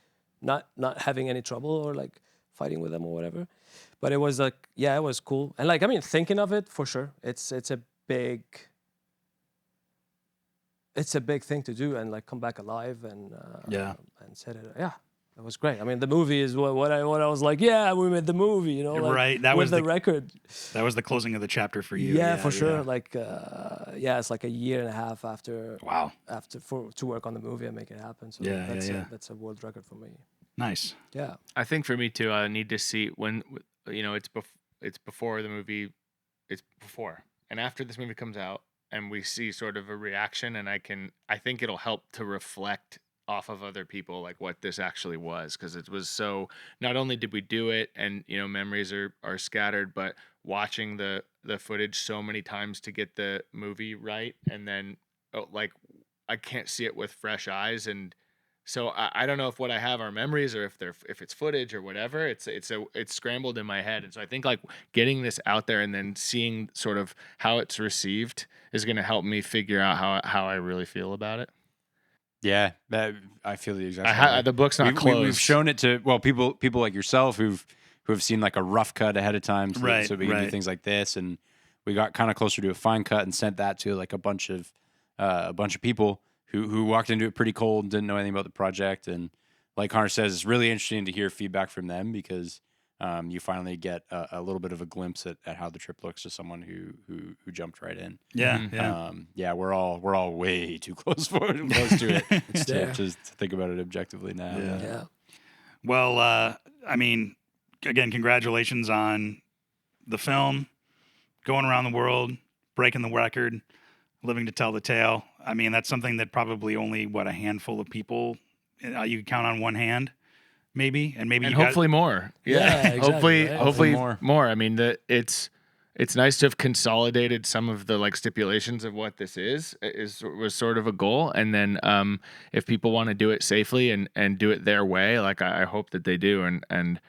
not having any trouble or like fighting with them or whatever. But it was like, yeah, it was cool. And like, I mean, thinking of it for sure, it's a big thing to do and like come back alive and and set it. Yeah, it was great. I mean, the movie is what I was like. Yeah, we made the movie. You know, like, Right, that with was the the record. That was the closing of the chapter for you. Yeah, for sure. Like, yeah, it's like a year and a half after Wow. to work on the movie and make it happen. So Yeah, that's a world record for me. Nice. Yeah. I think for me too, I need to see when it's before the movie, it's before and after this movie comes out, and we see sort of a reaction, and I think it'll help to reflect off of other people, like what this actually was, because it was so. Not only did we do it, and memories are scattered, but watching the footage so many times to get the movie right, and then like I can't see it with fresh eyes, and so I don't know if what I have are memories or if it's footage or whatever. It's scrambled in my head, and so I think like getting this out there and then seeing sort of how it's received is going to help me figure out how I really feel about it. Yeah, I feel the exact same way. The book's not closed. We've shown it to people like yourself who have seen like a rough cut ahead of time, so we can do things like this, and we got kind of closer to a fine cut and sent that to like a bunch of people who walked into it pretty cold, didn't know anything about the project, and like Connor says, it's really interesting to hear feedback from them because you finally get a little bit of a glimpse at how the trip looks to someone who jumped right in. Yeah. We're all way too close to it to think about it objectively now. Yeah. Well, I mean, again, congratulations on the film, going around the world, breaking the record, living to tell the tale. I mean, that's something that probably only a handful of people you could count on one hand. Maybe, and hopefully more. Yeah, exactly, hopefully more. I mean, it's nice to have consolidated some of the like stipulations of what this was sort of a goal, and then if people want to do it safely and do it their way, like I hope that they do, and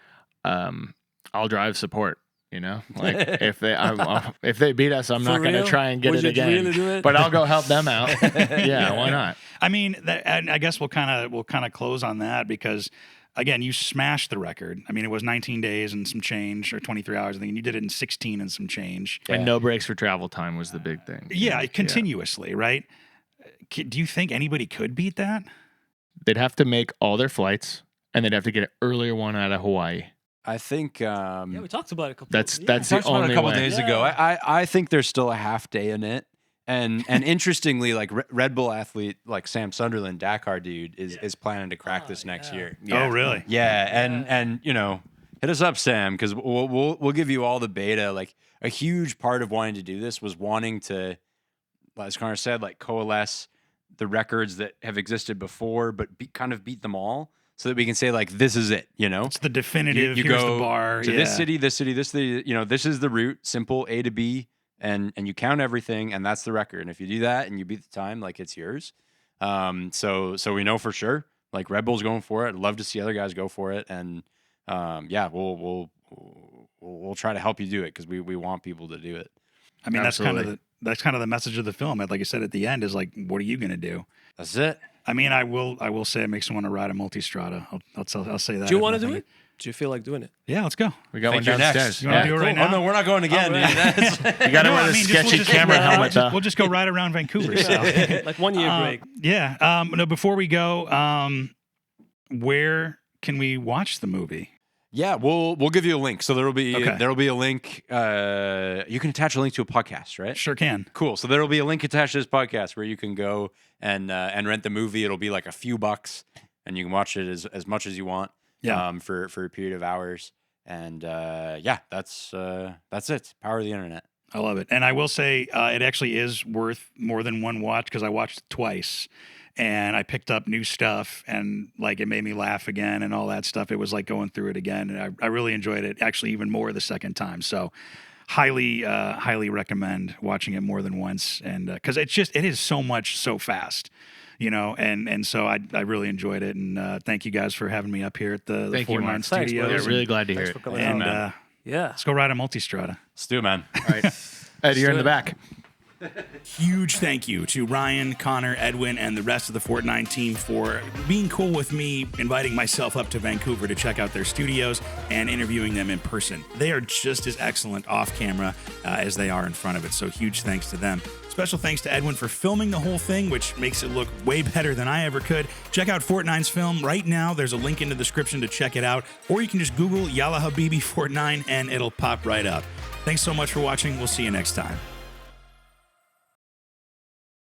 I'll drive support. Like if they beat us, I'm not going to try and get it again. Really do it? But I'll go help them out. Yeah, why not? I mean, and I guess we'll kind of close on that because, again, you smashed the record. I mean, it was 19 days and some change, or 23 hours, I think, and you did it in 16 and some change. And no breaks for travel time was the big thing. Yeah, continuously, right? Do you think anybody could beat that? They'd have to make all their flights, and they'd have to get an earlier one out of Hawaii. I think yeah, we talked about it a couple. That's we the talked about it only a couple way. days ago. I think there's still a half day in it, and interestingly, like Red Bull athlete like Sam Sunderland, Dakar dude, is planning to crack this next year. Yeah. Oh, really? Yeah, and hit us up, Sam, because we'll give you all the beta. Like a huge part of wanting to do this was wanting to, as Connor said, like coalesce the records that have existed before, but kind of beat them all. So that we can say like this is it, It's the definitive. You here's go the bar to this city, this city, this city. This is the route, simple A to B, and you count everything, and that's the record. And if you do that and you beat the time, like it's yours. So we know for sure. Like Red Bull's going for it. I'd love to see other guys go for it, and we'll try to help you do it because we want people to do it. I mean, Absolutely. that's kind of the message of the film. Like you said at the end, is like, what are you going to do? That's it. I mean, I will say it makes me want to ride a multistrada. I'll say that. Do you want to do it? Do you feel like doing it? Yeah, let's go. We got one Think you're downstairs. next. You want to do it right now? Oh no, we're not going again, dude. You got to wear the I mean, sketchy we'll camera helmet, though. We'll just go ride around Vancouver. So. Like 1 year break. Yeah. No, before we go, where can we watch the movie? Yeah, we'll give you a link. So there'll be a link. You can attach a link to a podcast, right? Sure can. Cool. So there'll be a link attached to this podcast where you can go and rent the movie. It'll be like a few bucks, and you can watch it as much as you want. Yeah. For a period of hours. And that's it. Power of the internet. I love it. And I will say it actually is worth more than one watch because I watched it twice. And I picked up new stuff, and like it made me laugh again and all that stuff. It was like going through it again, and I really enjoyed it. Actually, even more the second time. So, highly recommend watching it more than once, and because it is so much so fast, and so I really enjoyed it. And thank you guys for having me up here at the Thank you, Mark. FortNine's Thanks, studios. brother. Yeah, really glad to hear Thanks it. for coming And out. Yeah. let's go ride a multistrada. Let's do it, man. All right. Ed, you're in the back. Huge thank you to Ryan, Connor, Edwin, and the rest of the FortNine team for being cool with me inviting myself up to Vancouver to check out their studios and interviewing them in person. They are just as excellent off camera as they are in front of it, so huge thanks to them. Special thanks to Edwin for filming the whole thing, which makes it look way better than I ever could. Check out FortNine's film right now. There's a link in the description to check it out, or you can just Google Yalla Habibi Fort9 and it'll pop right up. Thanks so much for watching. We'll see you next time.